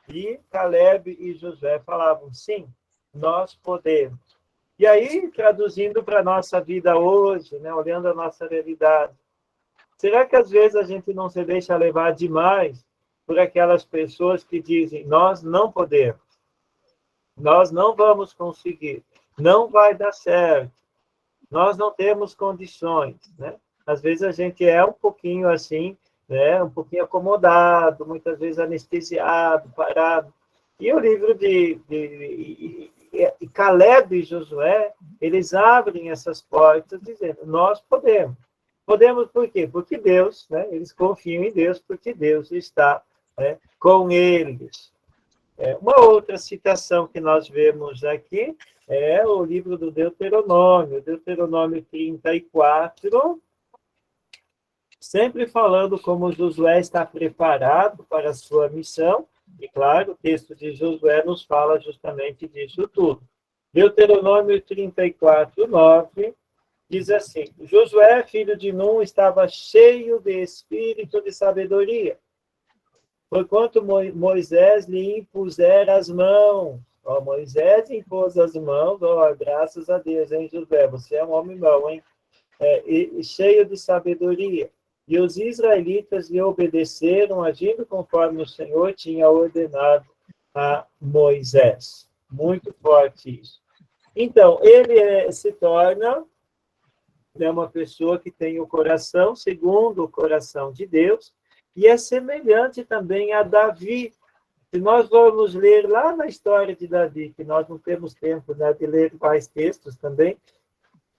E Calebe e Josué falavam, sim, nós podemos. E aí, traduzindo para a nossa vida hoje, né, olhando a nossa realidade, será que às vezes a gente não se deixa levar demais por aquelas pessoas que dizem, nós não podemos, nós não vamos conseguir, não vai dar certo, nós não temos condições, né? Às vezes a gente é um pouquinho assim, né? Um pouquinho acomodado, muitas vezes anestesiado, parado. E o livro de Calebe e Josué, eles abrem essas portas dizendo, nós podemos. Podemos por quê? Porque Deus, né? Eles confiam em Deus, porque Deus está, né, com eles. Uma outra citação que nós vemos aqui é o livro do Deuteronômio 34. sempre falando como Josué está preparado para a sua missão, e claro, o texto de Josué nos fala justamente disso tudo. Deuteronômio 34, 9, diz assim: Josué, filho de Num, estava cheio de espírito de sabedoria, porquanto Moisés lhe impusera as mãos. Moisés impôs as mãos, graças a Deus, hein, Josué? Você é um homem bom, hein? E cheio de sabedoria. E os israelitas lhe obedeceram, agindo conforme o Senhor tinha ordenado a Moisés. Muito forte isso. Então, ele se torna uma pessoa que tem o coração segundo o coração de Deus, e é semelhante também a Davi. Se nós vamos ler lá na história de Davi, que nós não temos tempo, né, de ler mais textos também,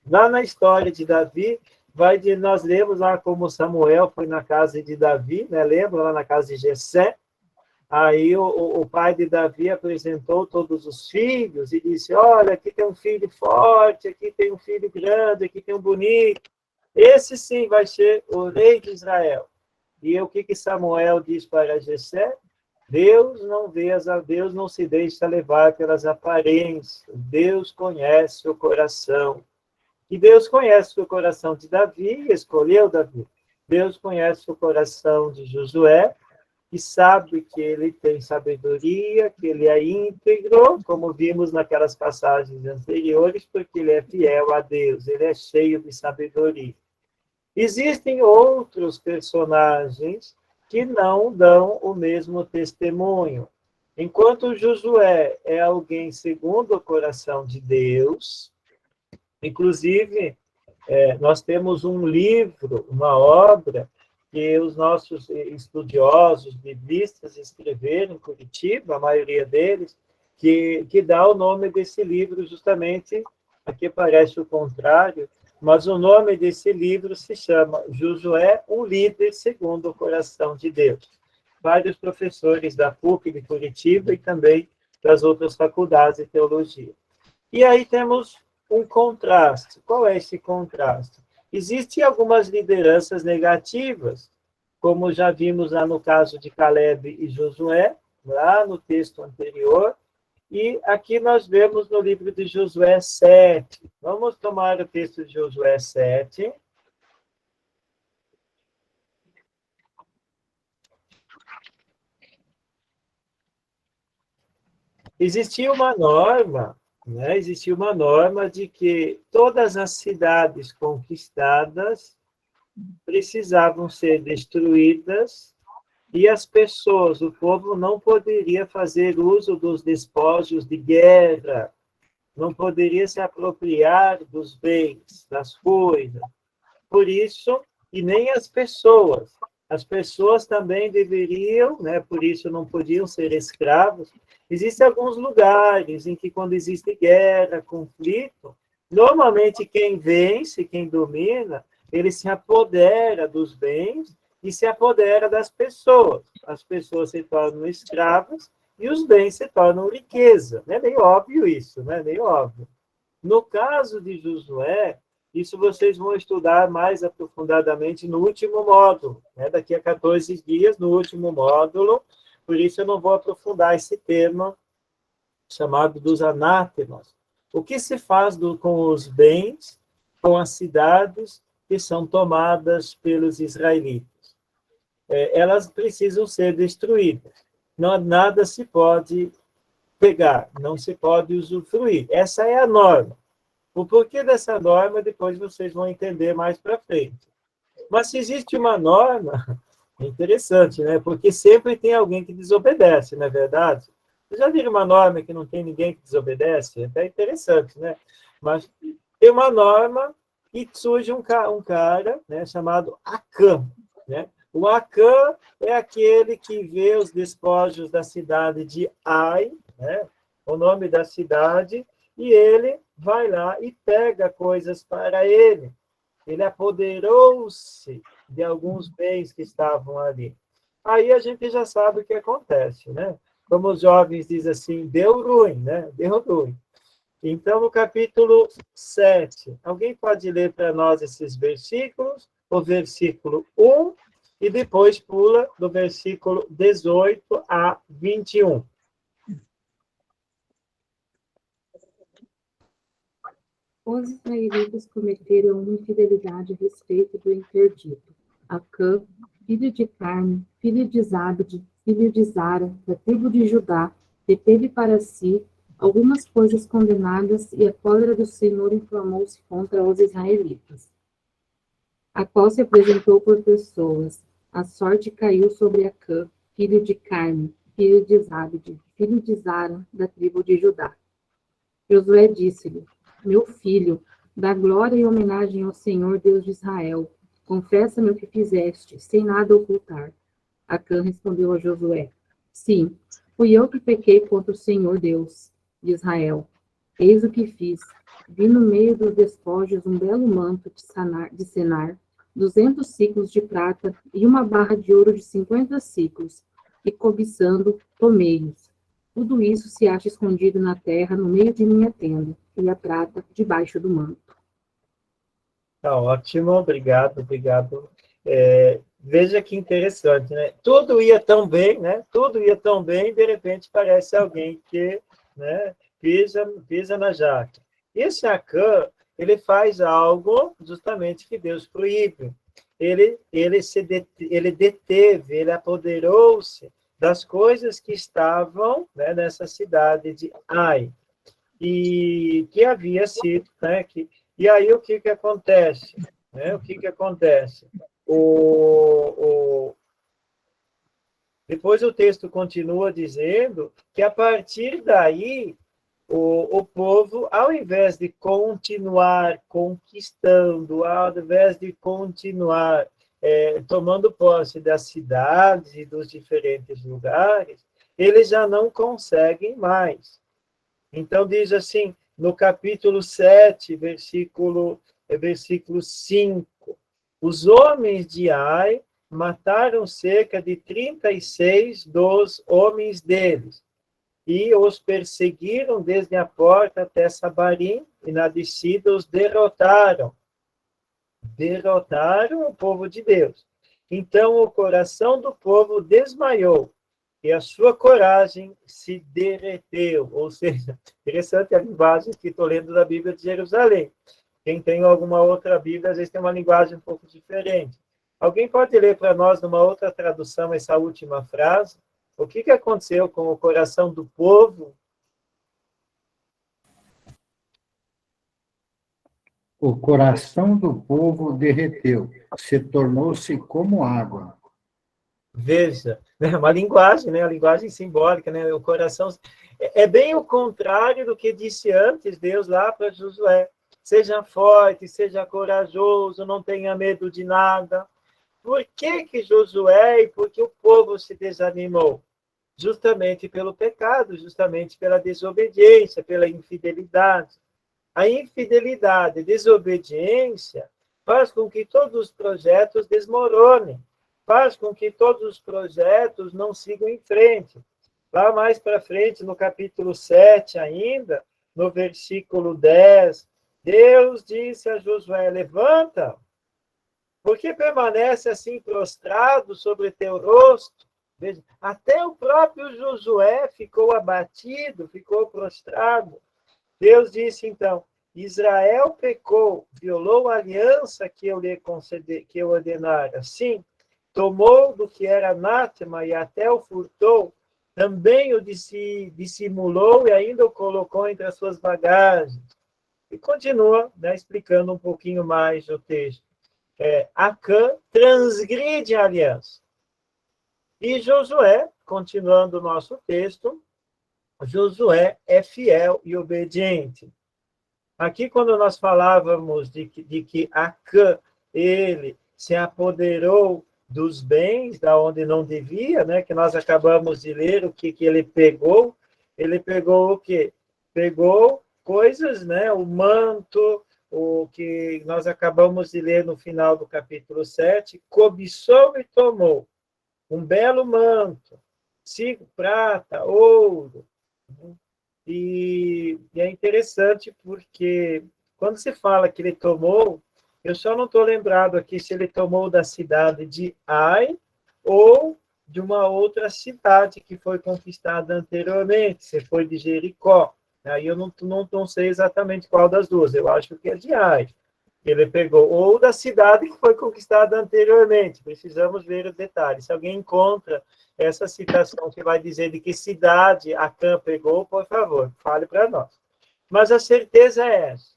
lá na história de Davi, nós lemos lá como Samuel foi na casa de Davi, né? Lembra lá na casa de Jessé? Aí o pai de Davi apresentou todos os filhos e disse: olha, aqui tem um filho forte, aqui tem um filho grande, aqui tem um bonito. Esse sim vai ser o rei de Israel. E o que Samuel diz para Jessé? Deus não se deixa levar pelas aparências. Deus conhece o coração. E Deus conhece o coração de Davi e escolheu Davi. Deus conhece o coração de Josué e sabe que ele tem sabedoria, que ele é íntegro, como vimos naquelas passagens anteriores, porque ele é fiel a Deus, ele é cheio de sabedoria. Existem outros personagens que não dão o mesmo testemunho. Enquanto Josué é alguém segundo o coração de Deus, inclusive, nós temos um livro, uma obra, que os nossos estudiosos, biblistas, escreveram em Curitiba, a maioria deles, que dá o nome desse livro justamente, aqui parece o contrário, mas o nome desse livro se chama Josué, um líder segundo o coração de Deus. Vários professores da PUC de Curitiba e também das outras faculdades de teologia. E aí temos um contraste. Qual é esse contraste? Existem algumas lideranças negativas, como já vimos lá no caso de Caleb e Josué, lá no texto anterior, e aqui nós vemos no livro de Josué 7. Vamos tomar o texto de Josué 7. Existia uma norma, né? Existia uma norma de que todas as cidades conquistadas precisavam ser destruídas e as pessoas, o povo não poderia fazer uso dos despojos de guerra, não poderia se apropriar dos bens, das coisas. Por isso, e nem as pessoas também deveriam, né, por isso não podiam ser escravos. Existem alguns lugares em que, quando existe guerra, conflito, normalmente quem vence, quem domina, ele se apodera dos bens e se apodera das pessoas. As pessoas se tornam escravas e os bens se tornam riqueza. É meio óbvio isso, né? Meio óbvio. No caso de Josué, isso vocês vão estudar mais aprofundadamente no último módulo, né? Daqui a 14 dias, no último módulo. Por isso eu não vou aprofundar esse tema chamado dos anátemas. O que se faz com os bens, com as cidades que são tomadas pelos israelitas? Elas precisam ser destruídas. Nada se pode pegar, não se pode usufruir. Essa é a norma. O porquê dessa norma, depois vocês vão entender mais para frente. Mas se existe uma norma, é interessante, né? Porque sempre tem alguém que desobedece, não é verdade? Vocês já viram uma norma que não tem ninguém que desobedece? É até interessante, né? Mas tem uma norma e surge um cara, né, chamado Acã, né? O Acã é aquele que vê os despojos da cidade de Ai, né, o nome da cidade, e ele vai lá e pega coisas para ele. Ele apoderou-se de alguns bens que estavam ali. Aí a gente já sabe o que acontece, né? Como os jovens dizem assim, deu ruim, né? Deu ruim. Então, no capítulo 7, alguém pode ler para nós esses versículos? o versículo 1 e depois pula do versículo 18 a 21. Os israelitas cometeram uma infidelidade a respeito do interdito. Acã, filho de Carme, filho de Zabde, filho de Zara, da tribo de Judá, reteve para si algumas coisas condenadas, e a cólera do Senhor inflamou-se contra os israelitas, a qual se apresentou por pessoas. A sorte caiu sobre Acã, filho de Carme, filho de Zabde, filho de Zara, da tribo de Judá. Josué disse-lhe: meu filho, dá glória e homenagem ao Senhor Deus de Israel. Confessa-me o que fizeste, sem nada ocultar. Acã respondeu a Josué: sim, fui eu que pequei contra o Senhor Deus de Israel. Eis o que fiz. Vi no meio dos despojos um belo manto de Senar, 200 siclos de prata e uma barra de ouro de 50 siclos, e cobiçando, tomei-os. Tudo isso se acha escondido na terra, no meio de minha tenda, e a prata debaixo do manto. Tá ótimo, obrigado. Veja que interessante, né? Tudo ia tão bem, né? Tudo ia tão bem, e de repente parece alguém que, né, pisa na jaca. Esse Acã, ele faz algo justamente que Deus proíbe. Ele deteve, ele apoderou-se das coisas que estavam, né, nessa cidade de Ai, e que havia sido, né, e aí o que acontece? Né? O que acontece? Depois o texto continua dizendo que a partir daí o povo, ao invés de continuar conquistando, ao invés de continuar tomando posse das cidades e dos diferentes lugares, eles já não conseguem mais. Então, diz assim, no capítulo 7, versículo 5, os homens de Ai mataram cerca de 36 dos homens deles, e os perseguiram desde a porta até Sabarim, e na descida os derrotaram. Derrotaram o povo de Deus. Então o coração do povo desmaiou, e a sua coragem se derreteu. Ou seja, interessante a linguagem que estou lendo da Bíblia de Jerusalém. Quem tem alguma outra Bíblia, às vezes tem uma linguagem um pouco diferente. Alguém pode ler para nós, numa outra tradução, essa última frase? O que aconteceu com o coração do povo? O coração do povo derreteu, se tornou-se como água. Veja, né? Uma linguagem, né? A linguagem simbólica, né? O coração é bem o contrário do que disse antes Deus lá para Josué. Seja forte, seja corajoso, não tenha medo de nada. Por que Josué e por que o povo se desanimou? Justamente pelo pecado, justamente pela desobediência, pela infidelidade. A infidelidade e desobediência faz com que todos os projetos desmoronem, faz com que todos os projetos não sigam em frente. Lá mais para frente, no capítulo 7 ainda, no versículo 10, Deus disse a Josué: levanta, porque permanece assim prostrado sobre teu rosto. Veja, até o próprio Josué ficou abatido, ficou prostrado. Deus disse então: Israel pecou, violou a aliança que eu lhe concedi, que eu ordenara. Sim, tomou do que era anátema e até o furtou, também o dissimulou e ainda o colocou entre as suas bagagens. E continua, né, explicando um pouquinho mais o texto. Acã transgride a aliança. E Josué, continuando o nosso texto, Josué é fiel e obediente. Aqui, quando nós falávamos de que Acã, ele se apoderou dos bens, da onde não devia, né, que nós acabamos de ler, o que ele pegou o quê? Pegou coisas, né, o manto, o que nós acabamos de ler no final do capítulo 7, cobiçou e tomou um belo manto, 5 prata, ouro. E é interessante porque quando se fala que ele tomou, Eu só não estou lembrado aqui se ele tomou da cidade de Ai ou de uma outra cidade que foi conquistada anteriormente, se foi de Jericó. Aí eu não sei exatamente qual das duas, eu acho que é de Ai. Ele pegou, ou da cidade que foi conquistada anteriormente. Precisamos ver o detalhe. Se alguém encontra essa citação que vai dizer de que cidade Acã pegou, por favor, fale para nós. Mas a certeza é essa.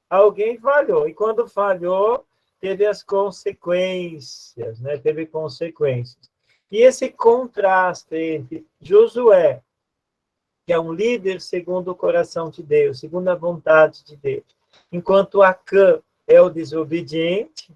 Alguém falhou, e quando falhou, teve as consequências, né? Teve consequências. E esse contraste entre Josué, que é um líder segundo o coração de Deus, segundo a vontade de Deus, enquanto Acã é o desobediente,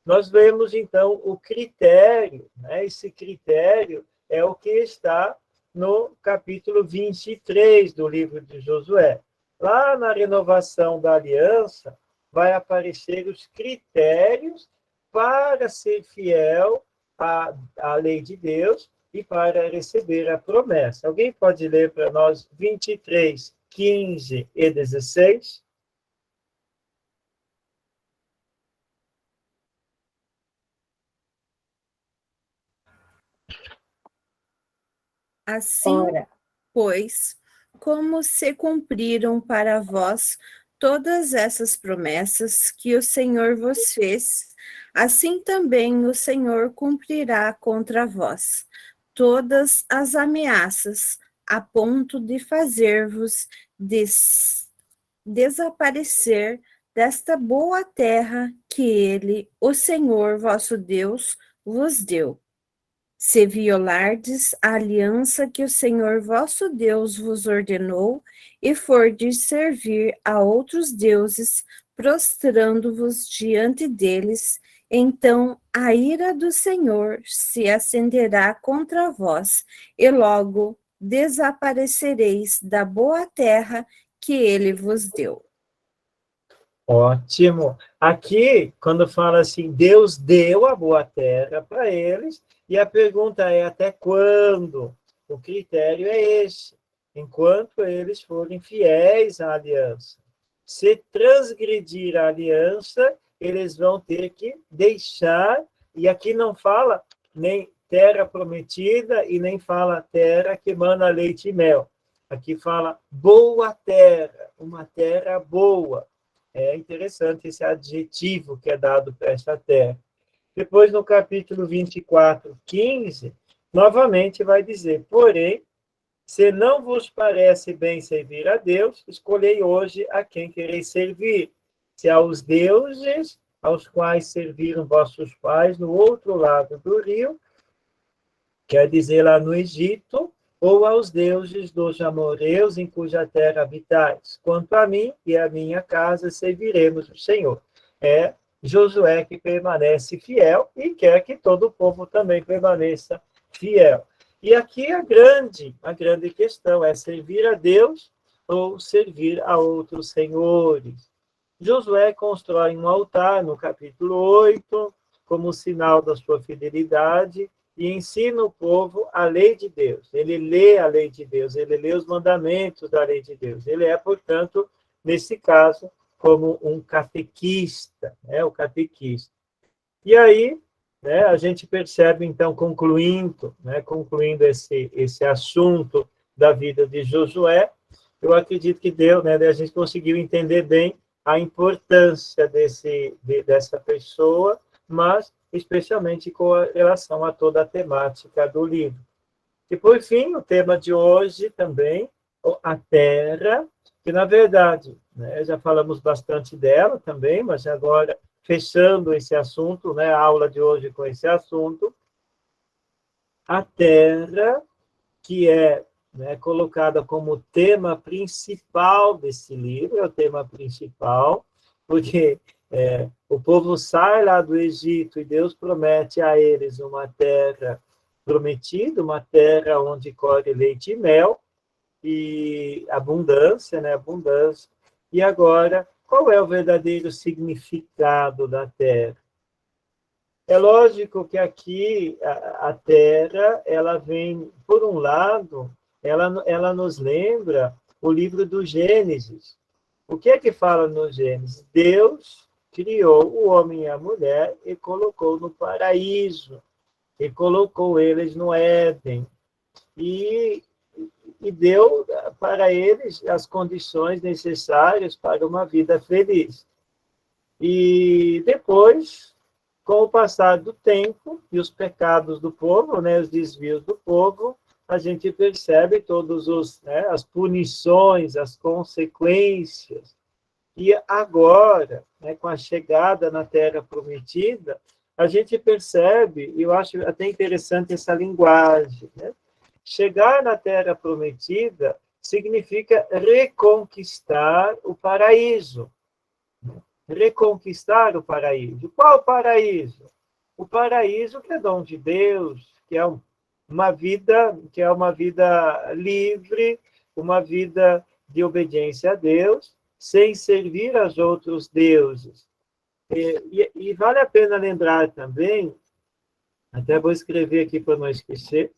nós vemos, então, o critério, né? Esse critério é o que está no capítulo 23 do livro de Josué. Lá na renovação da aliança, vai aparecer os critérios para ser fiel à lei de Deus e para receber a promessa. Alguém pode ler para nós 23, 15 e 16? Assim, pois, como se cumpriram para vós todas essas promessas que o Senhor vos fez, assim também o Senhor cumprirá contra vós todas as ameaças, a ponto de fazer-vos desaparecer desta boa terra que ele, o Senhor vosso Deus, vos deu. Se violardes a aliança que o Senhor vosso Deus vos ordenou, e fordes servir a outros deuses, prostrando-vos diante deles, então a ira do Senhor se acenderá contra vós, e logo desaparecereis da boa terra que ele vos deu. Ótimo. Aqui, quando fala assim, Deus deu a boa terra para eles, e a pergunta é até quando? O critério é esse. Enquanto eles forem fiéis à aliança. Se transgredir a aliança, eles vão ter que deixar, e aqui não fala nem terra prometida e nem fala terra que emana leite e mel. Aqui fala boa terra, uma terra boa. É interessante esse adjetivo que é dado para essa terra. Depois, no capítulo 24, 15, novamente vai dizer, porém, se não vos parece bem servir a Deus, escolhei hoje a quem quereis servir. Se aos deuses aos quais serviram vossos pais no outro lado do rio, quer dizer lá no Egito, ou aos deuses dos amorreus em cuja terra habitais. Quanto a mim e a minha casa, serviremos o Senhor. É Josué que permanece fiel e quer que todo o povo também permaneça fiel. E aqui a grande questão é servir a Deus ou servir a outros senhores. Josué constrói um altar no capítulo 8, como sinal da sua fidelidade, e ensina o povo a lei de Deus. Ele lê a lei de Deus, ele lê os mandamentos da lei de Deus. Ele é, portanto, nesse caso, como um catequista, né? O catequista. E aí, né, a gente percebe, então, concluindo esse assunto da vida de Josué, eu acredito que deu, né, a gente conseguiu entender bem a importância dessa pessoa, mas especialmente com relação a toda a temática do livro. E, por fim, o tema de hoje também, a terra, que, na verdade, né, já falamos bastante dela também, mas agora, fechando esse assunto, né, a aula de hoje com esse assunto, a terra, que é, né, colocada como tema principal desse livro, é o tema principal, porque o povo sai lá do Egito e Deus promete a eles uma terra prometida, uma terra onde corre leite e mel, e abundância, né? Abundância. E agora, qual é o verdadeiro significado da terra? É lógico que aqui a terra, ela vem, por um lado, ela nos lembra o livro do Gênesis. O que é que fala no Gênesis? Deus criou o homem e a mulher e colocou no paraíso, e colocou eles no Éden, e deu para eles as condições necessárias para uma vida feliz. E depois, com o passar do tempo e os pecados do povo, né, os desvios do povo, a gente percebe todos as punições, as consequências. E agora, né, com a chegada na Terra Prometida, a gente percebe, e eu acho até interessante essa linguagem, né? Chegar na Terra Prometida significa reconquistar o paraíso. Reconquistar o paraíso. Qual paraíso? O paraíso que é dom de Deus, que é uma vida livre, uma vida de obediência a Deus, sem servir aos outros deuses. E vale a pena lembrar também, até vou escrever aqui para não esquecer,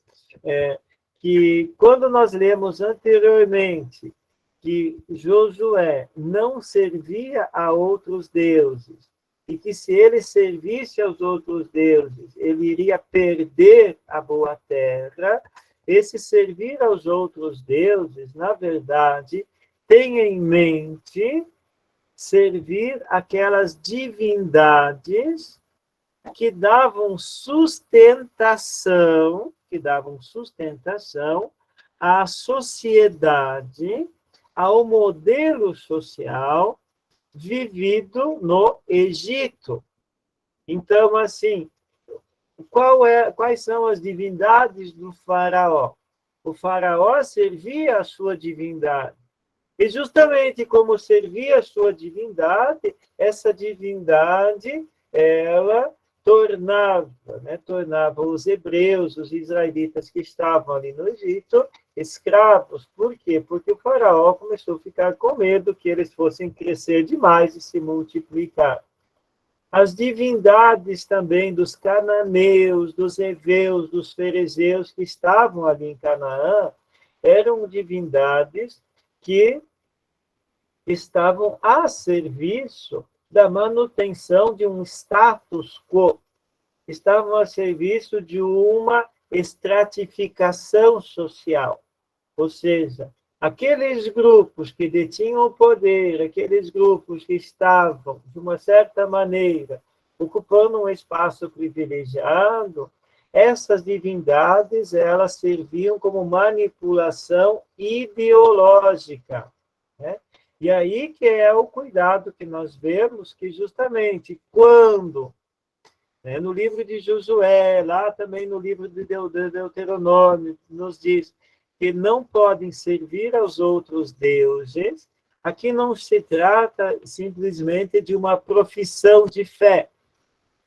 que quando nós lemos anteriormente que Josué não servia a outros deuses, e que se ele servisse aos outros deuses, ele iria perder a boa terra, esse servir aos outros deuses, na verdade, tem em mente servir aquelas divindades que davam sustentação à sociedade, ao modelo social vivido no Egito. Então, assim, quais são as divindades do faraó? O faraó servia a sua divindade. E justamente como servia a sua divindade, essa divindade, ela tornava os hebreus, os israelitas que estavam ali no Egito, escravos. Por quê? Porque o faraó começou a ficar com medo que eles fossem crescer demais e se multiplicar. As divindades também dos cananeus, dos heveus, dos ferezeus que estavam ali em Canaã, eram divindades que estavam a serviço da manutenção de um status quo, estavam a serviço de uma estratificação social. Ou seja, aqueles grupos que detinham o poder, aqueles grupos que estavam, de uma certa maneira, ocupando um espaço privilegiado, essas divindades, elas serviam como manipulação ideológica, né? E aí que é o cuidado que nós vemos, que justamente quando, né, no livro de Josué, lá também no livro de Deuteronômio, nos diz que não podem servir aos outros deuses, aqui não se trata simplesmente de uma profissão de fé.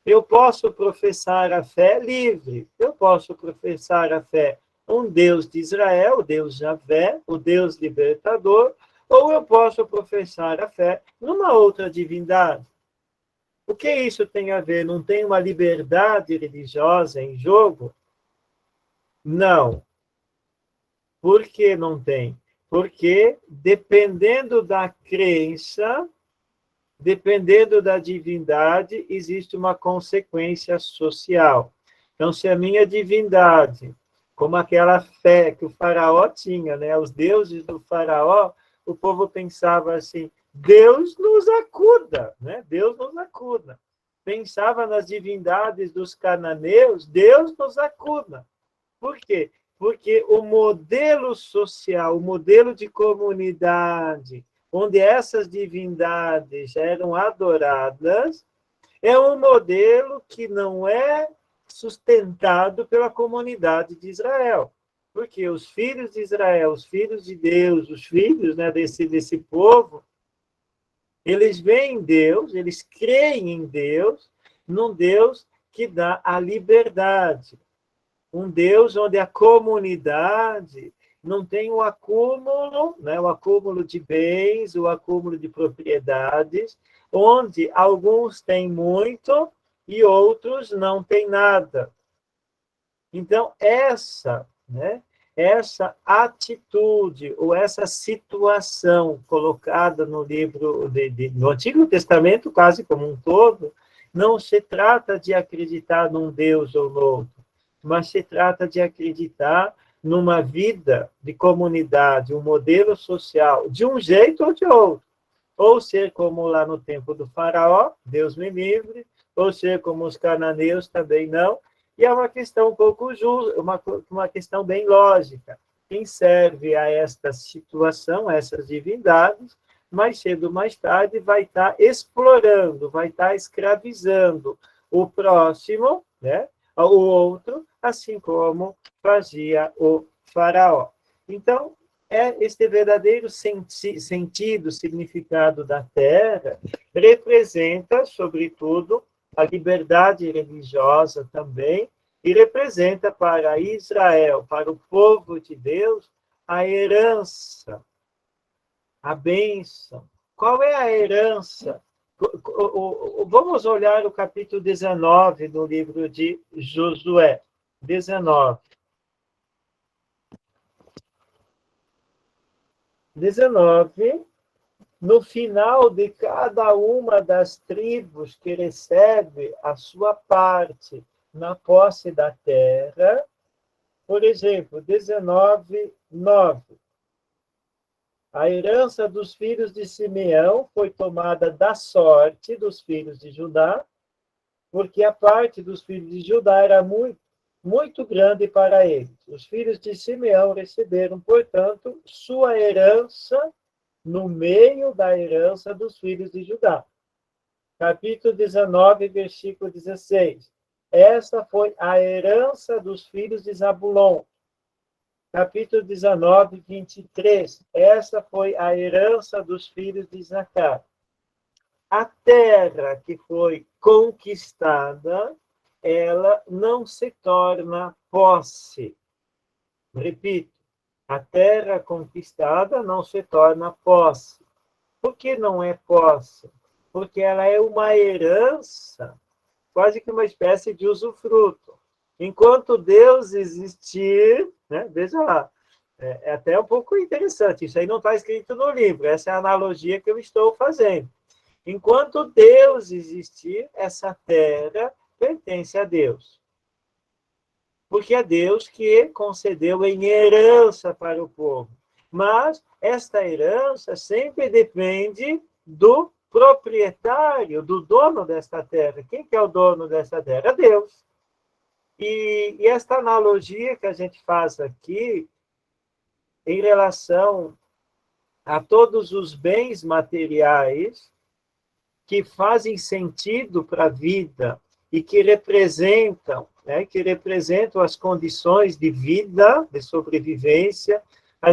Eu posso professar a fé livre, eu posso professar a fé um Deus de Israel, o Deus Javé, o Deus libertador, ou eu posso professar a fé numa outra divindade. O que isso tem a ver? Não tem uma liberdade religiosa em jogo? Não. Por que não tem? Porque, dependendo da crença, dependendo da divindade, existe uma consequência social. Então, se a minha divindade, como aquela fé que o faraó tinha, né? Os deuses do faraó, o povo pensava assim, Deus nos acuda, né? Deus nos acuda. Pensava nas divindades dos cananeus, Deus nos acuda. Por quê? Porque o modelo social, o modelo de comunidade, onde essas divindades eram adoradas, é um modelo que não é sustentado pela comunidade de Israel. Porque os filhos de Israel, os filhos de Deus, os filhos, né, desse povo, eles veem Deus, eles creem em Deus, num Deus que dá a liberdade. Um Deus onde a comunidade não tem o acúmulo, né, o acúmulo de bens, o acúmulo de propriedades, onde alguns têm muito e outros não têm nada. Então, essa, né, essa atitude ou essa situação colocada no livro no Antigo Testamento, quase como um todo, não se trata de acreditar num Deus ou no outro, mas se trata de acreditar numa vida de comunidade, um modelo social, de um jeito ou de outro. Ou ser como lá no tempo do faraó, Deus me livre, ou ser como os cananeus, também não. E é uma questão um pouco justa, uma questão bem lógica. Quem serve a esta situação, a essas divindades, mais cedo ou mais tarde vai estar explorando, vai estar escravizando o próximo, né, o outro, assim como fazia o faraó. Então, este verdadeiro sentido, significado da terra, representa, sobretudo, a liberdade religiosa também, e representa para Israel, para o povo de Deus, a herança, a bênção. Qual é a herança? Vamos olhar o capítulo 19 do livro de Josué. 19. No final de cada uma das tribos que recebe a sua parte na posse da terra, por exemplo, 19:9. A herança dos filhos de Simeão foi tomada da sorte dos filhos de Judá, porque a parte dos filhos de Judá era muito grande para eles. Os filhos de Simeão receberam, portanto, sua herança no meio da herança dos filhos de Judá. Capítulo 19, versículo 16. Esta foi a herança dos filhos de Zabulon. Capítulo 19, 23. Essa foi a herança dos filhos de Isacar. A terra que foi conquistada, ela não se torna posse. Repito, a terra conquistada não se torna posse. Por que não é posse? Porque ela é uma herança, quase que uma espécie de usufruto. Enquanto Deus existir, né, veja lá, é até um pouco interessante, isso aí não está escrito no livro, essa é a analogia que eu estou fazendo. Enquanto Deus existir, essa terra pertence a Deus. Porque é Deus que concedeu em herança para o povo. Mas esta herança sempre depende do proprietário, do dono desta terra. Quem que é o dono desta terra? Deus. E esta analogia que a gente faz aqui, em relação a todos os bens materiais que fazem sentido para a vida e que representam as condições de vida, de sobrevivência, para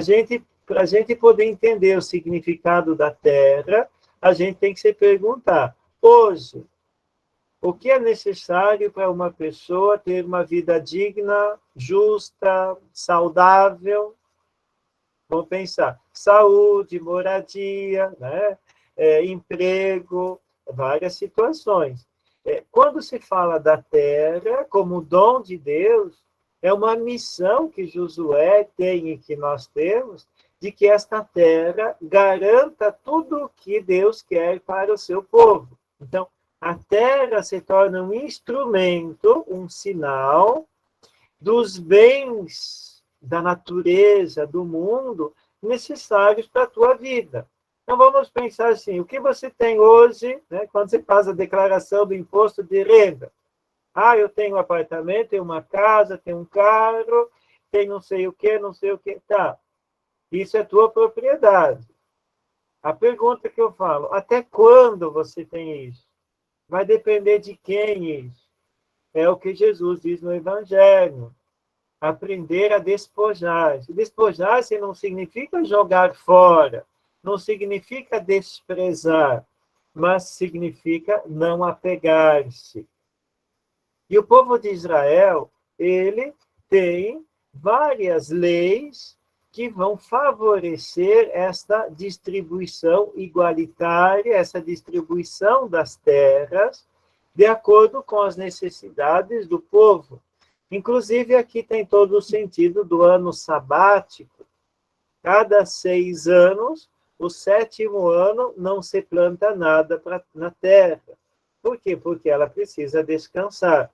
a gente poder entender o significado da terra, a gente tem que se perguntar, hoje, o que é necessário para uma pessoa ter uma vida digna, justa, saudável? Vamos pensar, saúde, moradia, né? Emprego, várias situações. Quando se fala da terra como dom de Deus, é uma missão que Josué tem e que nós temos, de que esta terra garanta tudo o que Deus quer para o seu povo. Então, a terra se torna um instrumento, um sinal dos bens da natureza, do mundo, necessários para a tua vida. Então, vamos pensar assim, o que você tem hoje, né, quando você faz a declaração do imposto de renda? Eu tenho um apartamento, tenho uma casa, tenho um carro, tenho não sei o quê. Tá, isso é tua propriedade. A pergunta que eu falo, até quando você tem isso? Vai depender de quem isso. É o que Jesus diz no Evangelho. Aprender a despojar-se. Despojar-se não significa jogar fora, não significa desprezar, mas significa não apegar-se. E o povo de Israel, ele tem várias leis que vão favorecer esta distribuição igualitária, essa distribuição das terras, de acordo com as necessidades do povo. Inclusive, aqui tem todo o sentido do ano sabático. Cada 6 anos, o 7º ano, não se planta nada na terra. Por quê? Porque ela precisa descansar.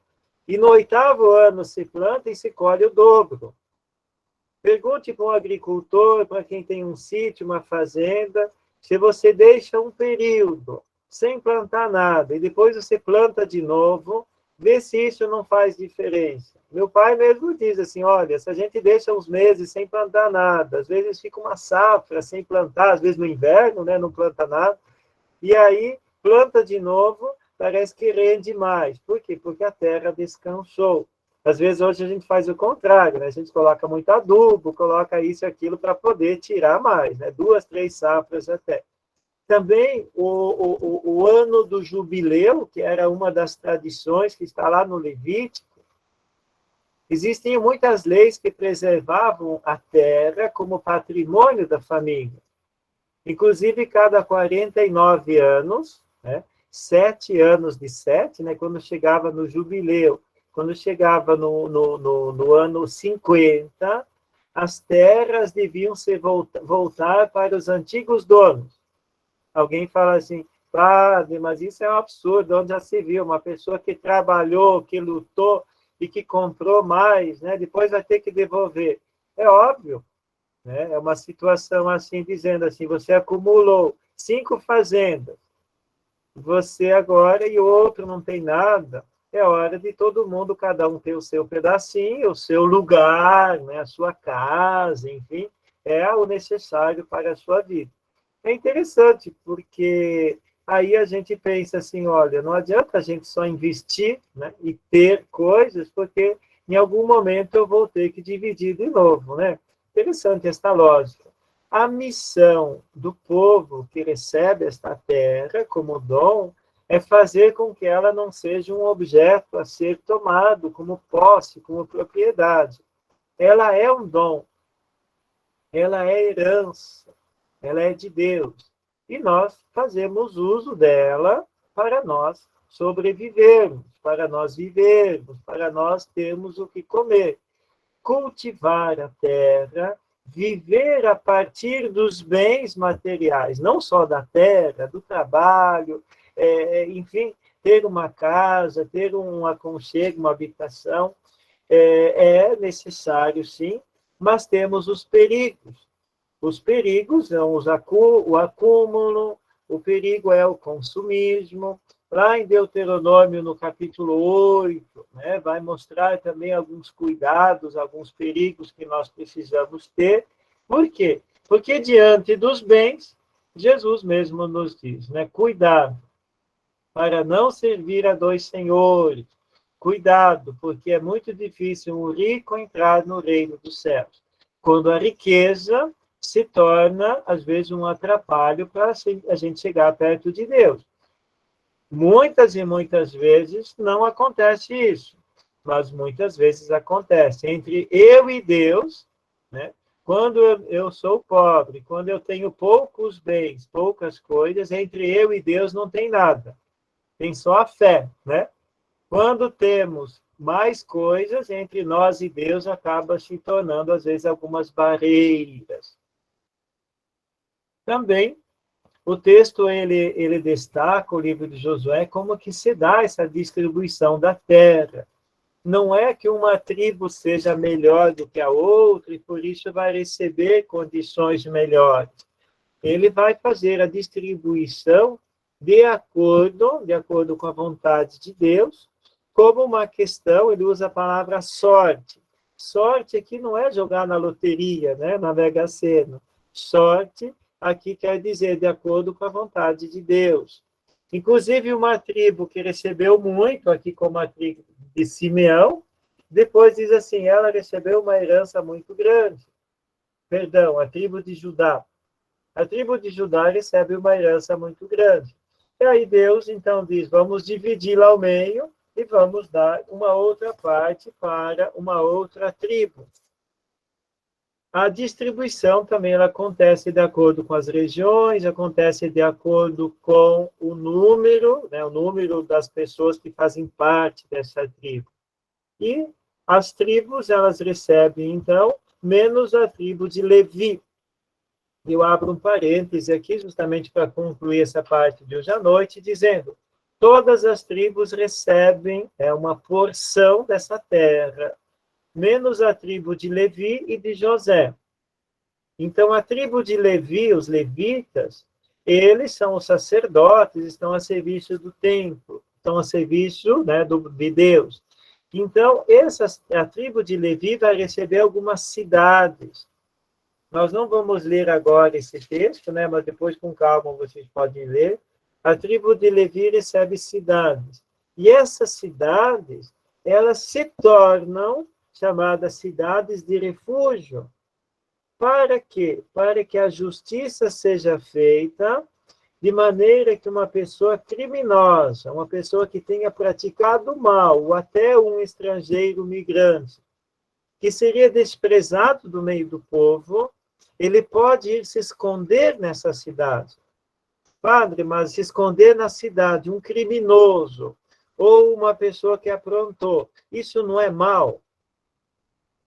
E no 8º ano se planta e se colhe o dobro. Pergunte para um agricultor, para quem tem um sítio, uma fazenda, se você deixa um período sem plantar nada e depois você planta de novo, vê se isso não faz diferença. Meu pai mesmo diz assim, olha, se a gente deixa uns meses sem plantar nada, às vezes fica uma safra sem plantar, às vezes no inverno, né, não planta nada, e aí planta de novo, parece que rende mais. Por quê? Porque a terra descansou. Às vezes hoje a gente faz o contrário, né? A gente coloca muito adubo, coloca isso e aquilo para poder tirar mais, né? 2, 3 safras até. Também o ano do jubileu, que era uma das tradições que está lá no Levítico, existiam muitas leis que preservavam a terra como patrimônio da família. Inclusive, cada 49 anos, né, 7 anos de 7, né, quando chegava no jubileu, quando chegava no ano 50, as terras deviam voltar para os antigos donos. Alguém fala assim, padre, mas isso é um absurdo, onde já se viu uma pessoa que trabalhou, que lutou e que comprou mais, né? Depois vai ter que devolver. É óbvio, né? É uma situação assim, dizendo assim, você acumulou 5 fazendas, você agora e o outro não tem nada, é hora de todo mundo, cada um ter o seu pedacinho, o seu lugar, né? A sua casa, enfim, é o necessário para a sua vida. É interessante, porque aí a gente pensa assim, olha, não adianta a gente só investir, né, e ter coisas, porque em algum momento eu vou ter que dividir de novo, né? Interessante esta lógica. A missão do povo que recebe esta terra como dom é fazer com que ela não seja um objeto a ser tomado como posse, como propriedade. Ela é um dom, ela é herança, ela é de Deus. E nós fazemos uso dela para nós sobrevivermos, para nós vivermos, para nós termos o que comer. Cultivar a terra, viver a partir dos bens materiais, não só da terra, do trabalho, enfim, ter uma casa, ter um aconchego, uma habitação, é necessário, sim, mas temos os perigos. Os perigos são o acúmulo, o perigo é o consumismo. Lá em Deuteronômio, no capítulo 8, né, vai mostrar também alguns cuidados, alguns perigos que nós precisamos ter. Por quê? Porque diante dos bens, Jesus mesmo nos diz, né, cuidado para não servir a 2 senhores. Cuidado, porque é muito difícil um rico entrar no reino dos céus. Quando a riqueza se torna, às vezes, um atrapalho para a gente chegar perto de Deus. Muitas e muitas vezes não acontece isso, mas muitas vezes acontece. Entre eu e Deus, né? Quando eu sou pobre, quando eu tenho poucos bens, poucas coisas, entre eu e Deus não tem nada. Tem só a fé, né? Quando temos mais coisas, entre nós e Deus acaba se tornando, às vezes, algumas barreiras. Também, o texto, ele destaca, o livro de Josué, como que se dá essa distribuição da terra. Não é que uma tribo seja melhor do que a outra e, por isso, vai receber condições melhores. Ele vai fazer a distribuição de acordo com a vontade de Deus, como uma questão, ele usa a palavra sorte. Sorte aqui não é jogar na loteria, né, na Mega Sena. Sorte aqui quer dizer de acordo com a vontade de Deus. Inclusive, uma tribo que recebeu muito, aqui como a tribo de Simeão, depois diz assim, ela recebeu uma herança muito grande. Perdão, a tribo de Judá. A tribo de Judá recebe uma herança muito grande. E aí Deus, então, diz, vamos dividi-la ao meio e vamos dar uma outra parte para uma outra tribo. A distribuição também ela acontece de acordo com as regiões, acontece de acordo com o número, né, o número das pessoas que fazem parte dessa tribo. E as tribos, elas recebem, então, menos a tribo de Levi. Eu abro um parêntese aqui, justamente para concluir essa parte de hoje à noite, dizendo: todas as tribos recebem uma porção dessa terra, menos a tribo de Levi e de José. Então, a tribo de Levi, os levitas, eles são os sacerdotes, estão a serviço do templo, estão a serviço, né, de Deus. Então, a tribo de Levi vai receber algumas cidades. Nós não vamos ler agora esse texto, né, mas depois, com calma, vocês podem ler. A tribo de Levi recebe cidades. E essas cidades, elas se tornam chamadas cidades de refúgio. Para quê? Para que a justiça seja feita de maneira que uma pessoa criminosa, uma pessoa que tenha praticado mal, ou até um estrangeiro migrante, que seria desprezado do meio do povo, ele pode ir se esconder nessa cidade. Padre, mas se esconder na cidade, um criminoso, ou uma pessoa que aprontou, isso não é mal?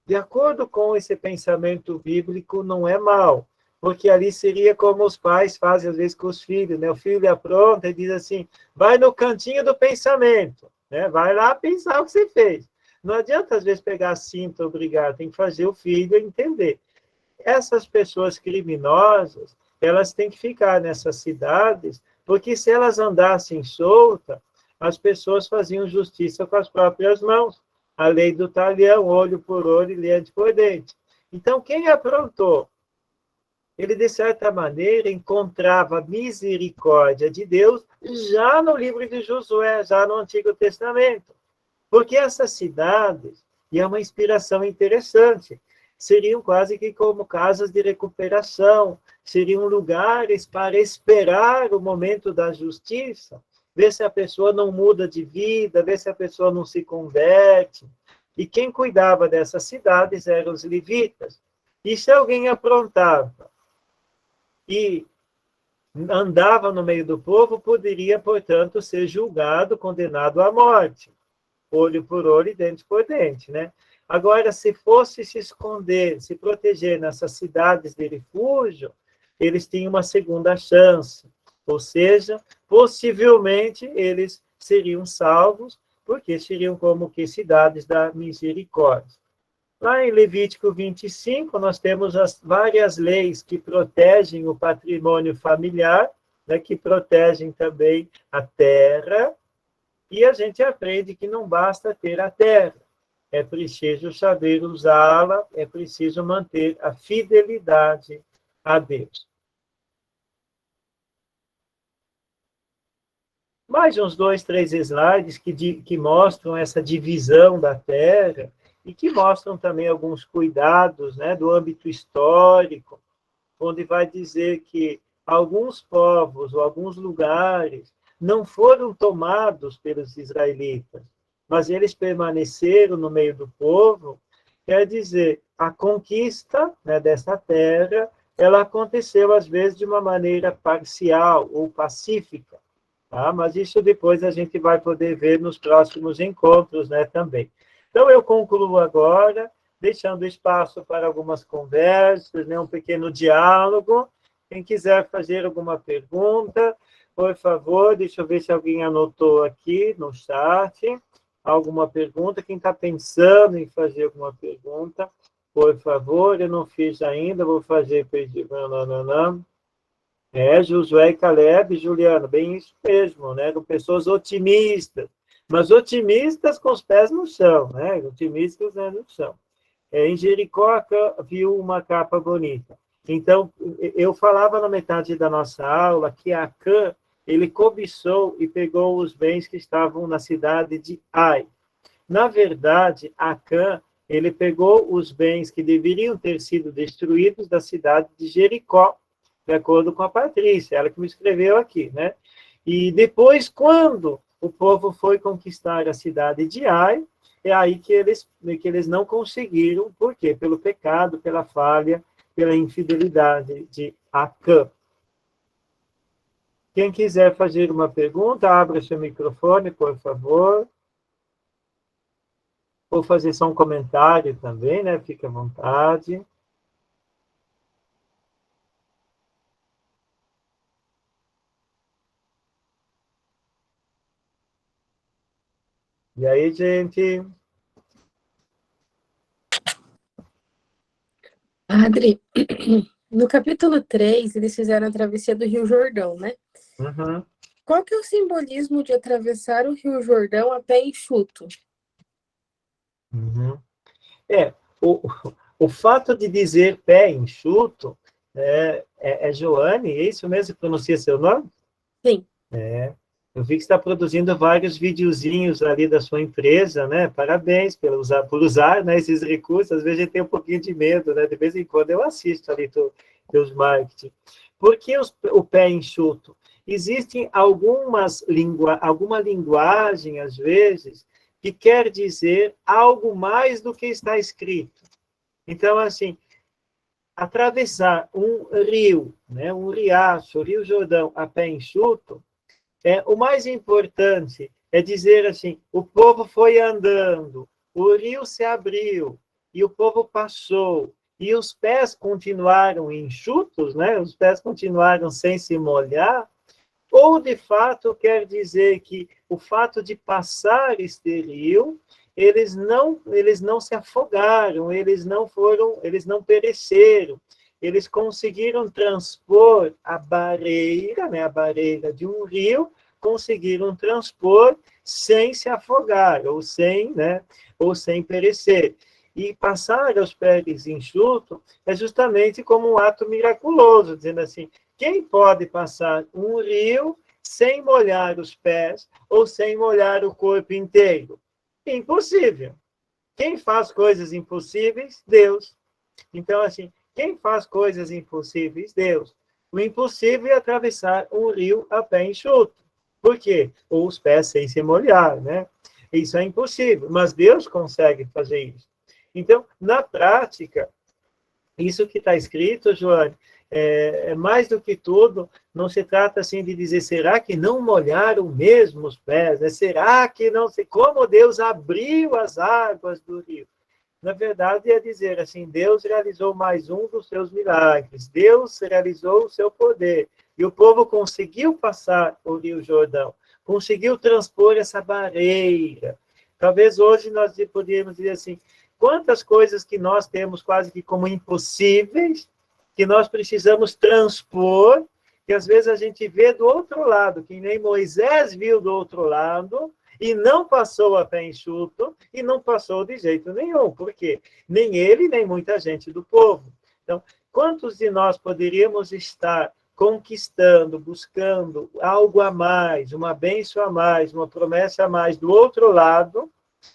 De acordo com esse pensamento bíblico, não é mal, porque ali seria como os pais fazem às vezes com os filhos, né? O filho apronta e diz assim, vai no cantinho do pensamento, né? Vai lá pensar o que você fez. Não adianta às vezes pegar a cinta, obrigar, tem que fazer o filho entender. Essas pessoas criminosas, elas têm que ficar nessas cidades, porque se elas andassem soltas, as pessoas faziam justiça com as próprias mãos. A lei do talhão, olho por olho e dente por dente. Então, quem aprontou? Ele, de certa maneira, encontrava misericórdia de Deus já no livro de Josué, já no Antigo Testamento. Porque essas cidades, e é uma inspiração interessante, seriam quase que como casas de recuperação, seriam lugares para esperar o momento da justiça, ver se a pessoa não muda de vida, ver se a pessoa não se converte. E quem cuidava dessas cidades eram os levitas. E se alguém aprontava e andava no meio do povo, poderia, portanto, ser julgado, condenado à morte. Olho por olho e dente por dente, né? Agora, se fosse se esconder, se proteger nessas cidades de refúgio, eles tinham uma segunda chance. Ou seja, possivelmente eles seriam salvos, porque seriam como que cidades da misericórdia. Lá em Levítico 25, nós temos as várias leis que protegem o patrimônio familiar, né, que protegem também a terra, e a gente aprende que não basta ter a terra, é preciso saber usá-la, é preciso manter a fidelidade a Deus. Mais uns 2, 3 slides que mostram essa divisão da terra e que mostram também alguns cuidados, né, do âmbito histórico, onde vai dizer que alguns povos ou alguns lugares não foram tomados pelos israelitas, mas eles permaneceram no meio do povo. Quer dizer, a conquista, né, dessa terra, ela aconteceu às vezes de uma maneira parcial ou pacífica. Tá? Mas isso depois a gente vai poder ver nos próximos encontros, né, também. Então, eu concluo agora, deixando espaço para algumas conversas, né, um pequeno diálogo. Quem quiser fazer alguma pergunta, por favor, deixa eu ver se alguém anotou aqui no chat alguma pergunta. Quem está pensando em fazer alguma pergunta, por favor, eu não fiz ainda, vou fazer. Josué e Caleb, Juliano, bem isso mesmo, né? Com pessoas otimistas, mas otimistas com os pés no chão, né? Otimistas, né, no chão. Em Jericó, viu uma capa bonita. Então, eu falava na metade da nossa aula que Acã, ele cobiçou e pegou os bens que estavam na cidade de Ai. Na verdade, Acã, ele pegou os bens que deveriam ter sido destruídos da cidade de Jericó, de acordo com a Patrícia, ela que me escreveu aqui, né? E depois, quando o povo foi conquistar a cidade de Ai, é aí que eles não conseguiram, por quê? Pelo pecado, pela falha, pela infidelidade de Acã. Quem quiser fazer uma pergunta, abra seu microfone, por favor. ou fazer só um comentário também, né? Fique à vontade. E aí, gente? Padre, no capítulo 3, eles fizeram a travessia do Rio Jordão, né? Uhum. Qual que é o simbolismo de atravessar o Rio Jordão a pé enxuto? Uhum. O fato de dizer pé enxuto, é Joane, é isso mesmo que pronuncia seu nome? Sim. Eu vi que está produzindo vários videozinhos ali da sua empresa, né? Parabéns por usar, né, esses recursos. Às vezes a gente tem um pouquinho de medo, né? De vez em quando eu assisto ali teus marketing. Por que o pé enxuto? Existem alguma linguagem, às vezes, que quer dizer algo mais do que está escrito. Então, assim, atravessar um rio, né, um riacho, o Rio Jordão, a pé enxuto, o mais importante é dizer assim, o povo foi andando, o rio se abriu, e o povo passou, e os pés continuaram enxutos, né? Os pés continuaram sem se molhar, ou, de fato, quer dizer que o fato de passar este rio, eles não se afogaram, eles não pereceram, eles conseguiram transpor a barreira, né, a barreira de um rio, conseguiram transpor sem se afogar, ou sem perecer. E passar aos pés enxutos é justamente como um ato miraculoso, dizendo assim, quem pode passar um rio sem molhar os pés ou sem molhar o corpo inteiro? Impossível. Quem faz coisas impossíveis? Deus. Então, assim, quem faz coisas impossíveis? Deus. O impossível é atravessar um rio a pé enxuto. Por quê? Ou os pés sem se molhar, né? Isso é impossível, mas Deus consegue fazer isso. Então, na prática, isso que está escrito, Joane, mais do que tudo, não se trata assim de dizer, será que não molharam mesmo os pés? Né? Será que não sei como Deus abriu as águas do rio? Na verdade, é dizer assim, Deus realizou mais um dos seus milagres, Deus realizou o seu poder, e o povo conseguiu passar o Rio Jordão, conseguiu transpor essa barreira. Talvez hoje nós poderíamos dizer assim, quantas coisas que nós temos quase que como impossíveis, que nós precisamos transpor, que às vezes a gente vê do outro lado, que nem Moisés viu do outro lado, e não passou a pé enxuto, e não passou de jeito nenhum. Por quê? Nem ele, nem muita gente do povo. Então, quantos de nós poderíamos estar conquistando, buscando algo a mais, uma bênção a mais, uma promessa a mais do outro lado,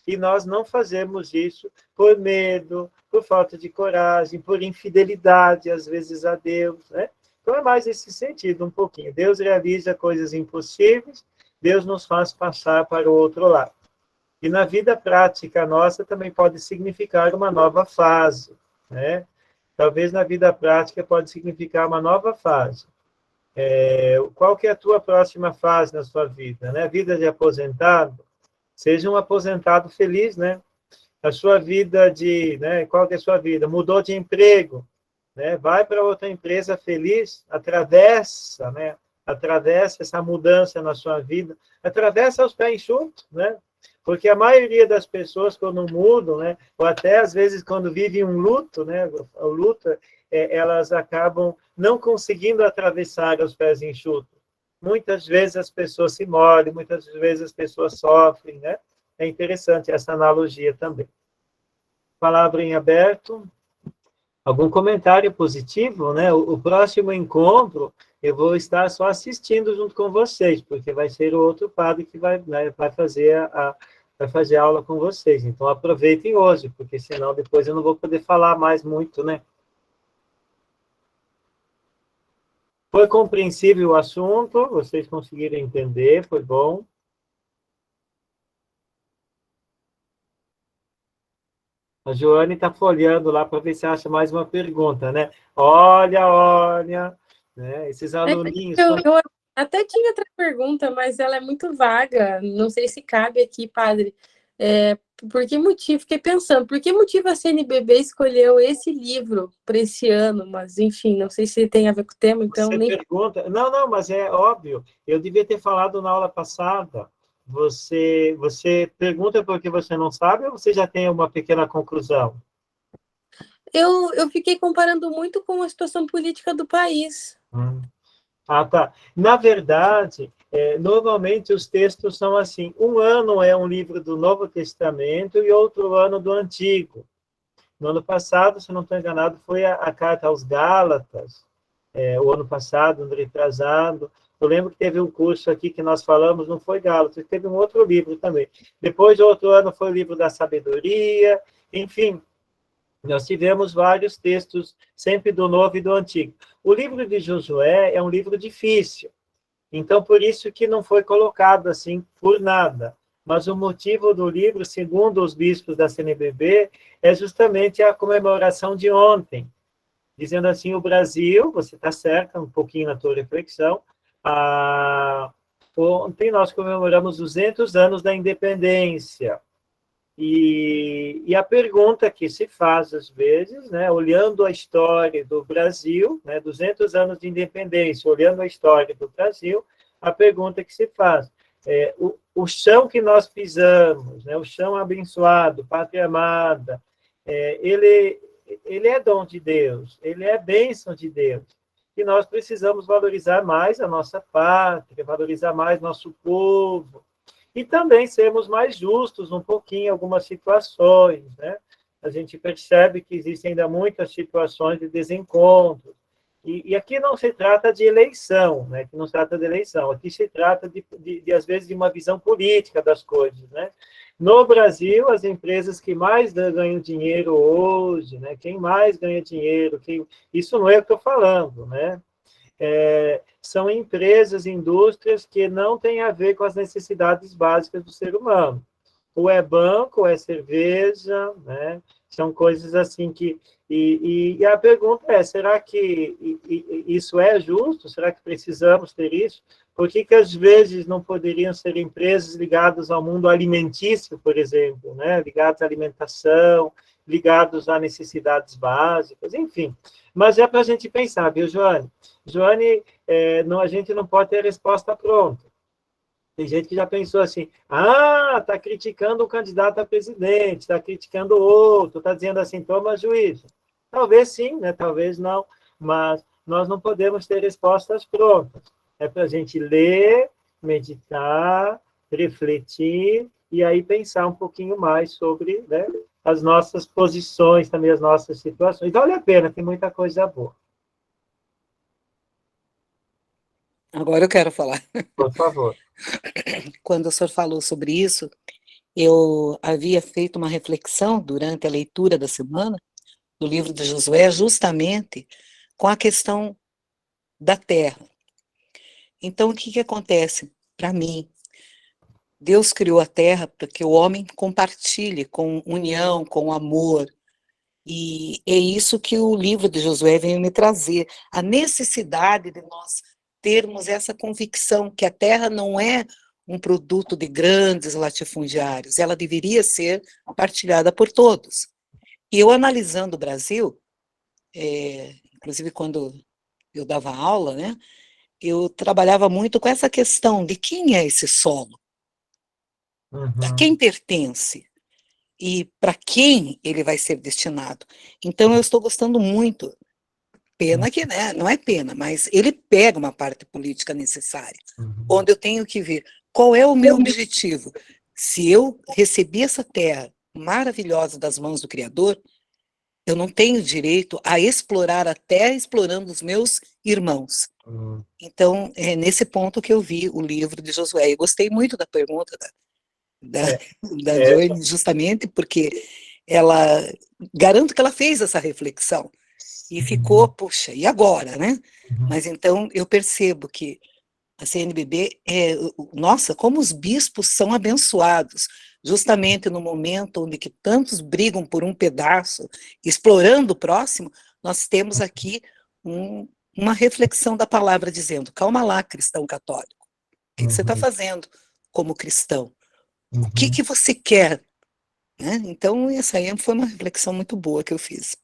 e nós não fazemos isso por medo, por falta de coragem, por infidelidade, às vezes, a Deus, né? Então, é mais esse sentido, um pouquinho. Deus realiza coisas impossíveis, Deus nos faz passar para o outro lado. E na vida prática nossa também pode significar uma nova fase, né? Talvez na vida prática pode significar uma nova fase. Qual que é a tua próxima fase na sua vida, né? Vida de aposentado, seja um aposentado feliz, né? A sua vida né? Qual que é a sua vida? Mudou de emprego, né? Vai para outra empresa feliz, atravessa, né? Atravessa essa mudança na sua vida, atravessa os pés enxutos, né? Porque a maioria das pessoas, quando mudam, né? Ou até, às vezes, quando vivem um luto, né? O luto, elas acabam não conseguindo atravessar os pés enxutos. Muitas vezes as pessoas se molham, muitas vezes as pessoas sofrem, né? É interessante essa analogia também. Palavra em aberto. Algum comentário positivo, né? O próximo encontro, eu vou estar só assistindo junto com vocês, porque vai ser o outro padre que vai fazer a aula com vocês. Então, aproveitem hoje, porque senão depois eu não vou poder falar mais muito, né? Foi compreensível o assunto? Vocês conseguiram entender? Foi bom? A Joane está folheando lá para ver se acha mais uma pergunta, né? Olha, né? Esses aluninhos... Eu até tinha outra pergunta, mas ela é muito vaga. Não sei se cabe aqui, padre. Por que motivo? Fiquei pensando, por que motivo a CNBB escolheu esse livro para esse ano? Mas, enfim, não sei se tem a ver com o tema, então Você nem... pergunta... Não, mas é óbvio. Eu devia ter falado na aula passada. Você pergunta porque você não sabe ou você já tem uma pequena conclusão? Eu fiquei comparando muito com a situação política do país. Ah, tá. Na verdade, normalmente os textos são assim: um ano é um livro do Novo Testamento e outro ano do Antigo. No ano passado, se não estou enganado, foi a carta aos Gálatas, o ano passado, no retrasado. Eu lembro que teve um curso aqui que nós falamos, não foi Gálatas, teve um outro livro também. Depois, outro ano, foi o livro da sabedoria. Enfim, nós tivemos vários textos, sempre do Novo e do Antigo. O livro de Josué é um livro difícil, então por isso que não foi colocado assim por nada. Mas o motivo do livro, segundo os bispos da CNBB, é justamente a comemoração de ontem, dizendo assim, o Brasil, você está certa, um pouquinho na tua reflexão, ontem nós comemoramos 200 anos da independência. E a pergunta que se faz, às vezes, né, olhando a história do Brasil, né, 200 anos de independência, olhando a história do Brasil, a pergunta que se faz o chão que nós pisamos, né, o chão abençoado, pátria amada, ele é dom de Deus, ele é bênção de Deus. E nós precisamos valorizar mais a nossa pátria, valorizar mais nosso povo, e também sermos mais justos um pouquinho em algumas situações, né? A gente percebe que existem ainda muitas situações de desencontro. E aqui não se trata de eleição, né? Aqui não se trata de eleição, aqui se trata, às vezes, de uma visão política das coisas, né? No Brasil, as empresas que mais ganham dinheiro hoje, né? Quem mais ganha dinheiro, isso não é o que eu estou falando, né? São empresas, indústrias que não têm a ver com as necessidades básicas do ser humano. Ou é banco, ou é cerveja, né? São coisas assim que... E a pergunta é, será que isso é justo? Será que precisamos ter isso? Por que às vezes não poderiam ser empresas ligadas ao mundo alimentício, por exemplo, né? Ligadas à alimentação, ligados a necessidades básicas, enfim. Mas é para a gente pensar, viu, Joane? Joane, a gente não pode ter a resposta pronta. Tem gente que já pensou assim, está criticando o candidato a presidente, está criticando o outro, está dizendo assim, toma juízo. Talvez sim, né? Talvez não, mas nós não podemos ter respostas prontas. É para a gente ler, meditar, refletir, e aí pensar um pouquinho mais sobre, né, as nossas posições, também as nossas situações. Vale a pena, tem muita coisa boa. Agora eu quero falar. Por favor. Quando o senhor falou sobre isso, eu havia feito uma reflexão durante a leitura da semana do livro de Josué, justamente com a questão da terra. Então, o que acontece? Para mim, Deus criou a terra para que o homem compartilhe com união, com amor, e é isso que o livro de Josué vem me trazer, a necessidade de nós termos essa convicção que a terra não é um produto de grandes latifundiários, ela deveria ser partilhada por todos. E eu analisando o Brasil, inclusive quando eu dava aula, né, eu trabalhava muito com essa questão de quem é esse solo, a quem pertence e para quem ele vai ser destinado. Então eu estou gostando muito. Pena que, né, não é pena, mas ele pega uma parte política necessária, onde eu tenho que ver qual é o meu objetivo. Se eu recebi essa terra maravilhosa das mãos do Criador, eu não tenho direito a explorar a terra explorando os meus irmãos. Então, é nesse ponto que eu vi o livro de Josué. Eu gostei muito da pergunta da Joane, justamente porque ela, garanto que ela fez essa reflexão. E ficou, puxa, e agora, né? Mas então eu percebo que a CNBB nossa, como os bispos são abençoados, justamente no momento onde que tantos brigam por um pedaço, explorando o próximo, nós temos aqui uma reflexão da palavra dizendo, calma lá, cristão católico, o que você está fazendo como cristão? O que você quer? Né? Então, essa aí foi uma reflexão muito boa que eu fiz.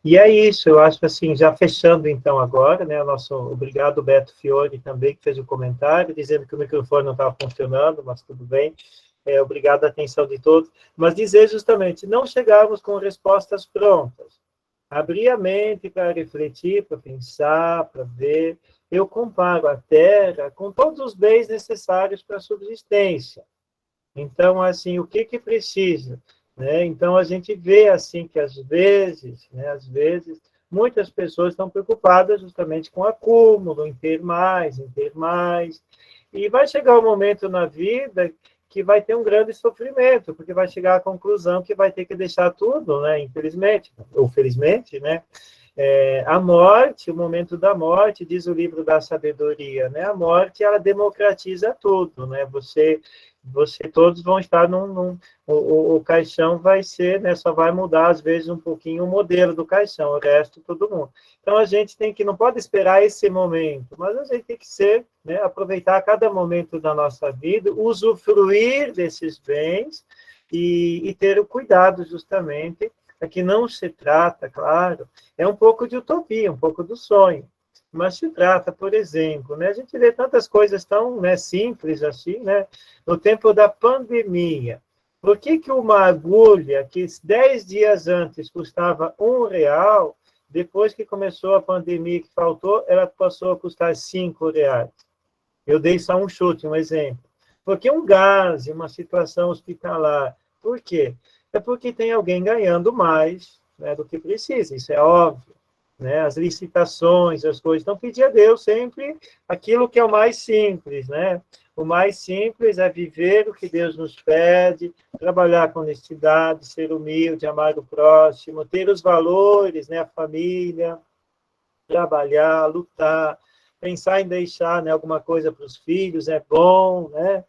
E é isso, eu acho assim, já fechando então agora, né, o nosso obrigado Beto Fiore também, que fez o comentário, dizendo que o microfone não estava funcionando, mas tudo bem, obrigado a atenção de todos, mas dizer justamente, não chegarmos com respostas prontas, abrir a mente para refletir, para pensar, para ver, eu comparo a Terra com todos os bens necessários para a subsistência, então, assim, o que precisa? Né? Então, a gente vê, assim, que às vezes, muitas pessoas estão preocupadas justamente com acúmulo, em ter mais, e vai chegar um momento na vida que vai ter um grande sofrimento, porque vai chegar à conclusão que vai ter que deixar tudo, né? Infelizmente, ou felizmente, né? A morte, o momento da morte, diz o livro da sabedoria, né? A morte, ela democratiza tudo, né? Você todos vão estar o caixão vai ser, né? Só vai mudar, às vezes, um pouquinho o modelo do caixão, o resto, todo mundo. Então, a gente não pode esperar esse momento, mas a gente tem que né? Aproveitar cada momento da nossa vida, usufruir desses bens e ter o cuidado, justamente, que não se trata, claro, é um pouco de utopia, um pouco do sonho, mas se trata, por exemplo, né, a gente vê tantas coisas tão, né, simples assim, né, no tempo da pandemia. Por que uma agulha que 10 dias antes custava R$1, depois que começou a pandemia que faltou, ela passou a custar R$5? Eu dei só um chute, um exemplo. Porque um gás, uma situação hospitalar, por quê? É porque tem alguém ganhando mais, né, do que precisa, isso é óbvio. Né? As licitações, as coisas. Então, pedir a Deus sempre aquilo que é o mais simples. Né? O mais simples é viver o que Deus nos pede, trabalhar com honestidade, ser humilde, amar o próximo, ter os valores, né, a família, trabalhar, lutar, pensar em deixar, né, alguma coisa para os filhos, é bom, né?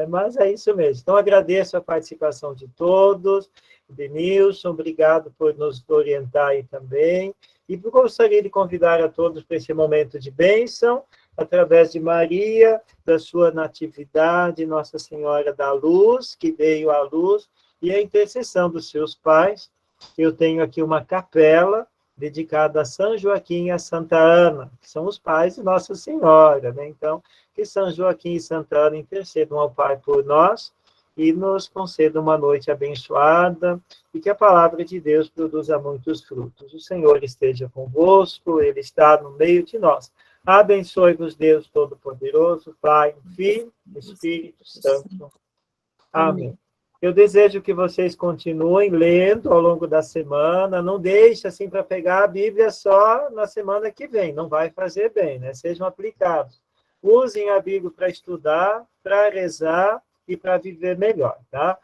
Mas é isso mesmo. Então, agradeço a participação de todos. Denilson, obrigado por nos orientar aí também. E gostaria de convidar a todos para esse momento de bênção, através de Maria, da sua natividade, Nossa Senhora da Luz, que veio à luz, e a intercessão dos seus pais. Eu tenho aqui uma capela dedicada a São Joaquim e a Santa Ana, que são os pais de Nossa Senhora, né? Então, que São Joaquim e Santa Ana intercedam ao Pai por nós e nos concedam uma noite abençoada e que a palavra de Deus produza muitos frutos. O Senhor esteja convosco, Ele está no meio de nós. Abençoe-vos, Deus Todo-Poderoso, Pai, Filho e Espírito Santo. Amém. Eu desejo que vocês continuem lendo ao longo da semana, não deixe assim para pegar a Bíblia só na semana que vem, não vai fazer bem, né? Sejam aplicados. Usem a Bíblia para estudar, para rezar e para viver melhor, tá?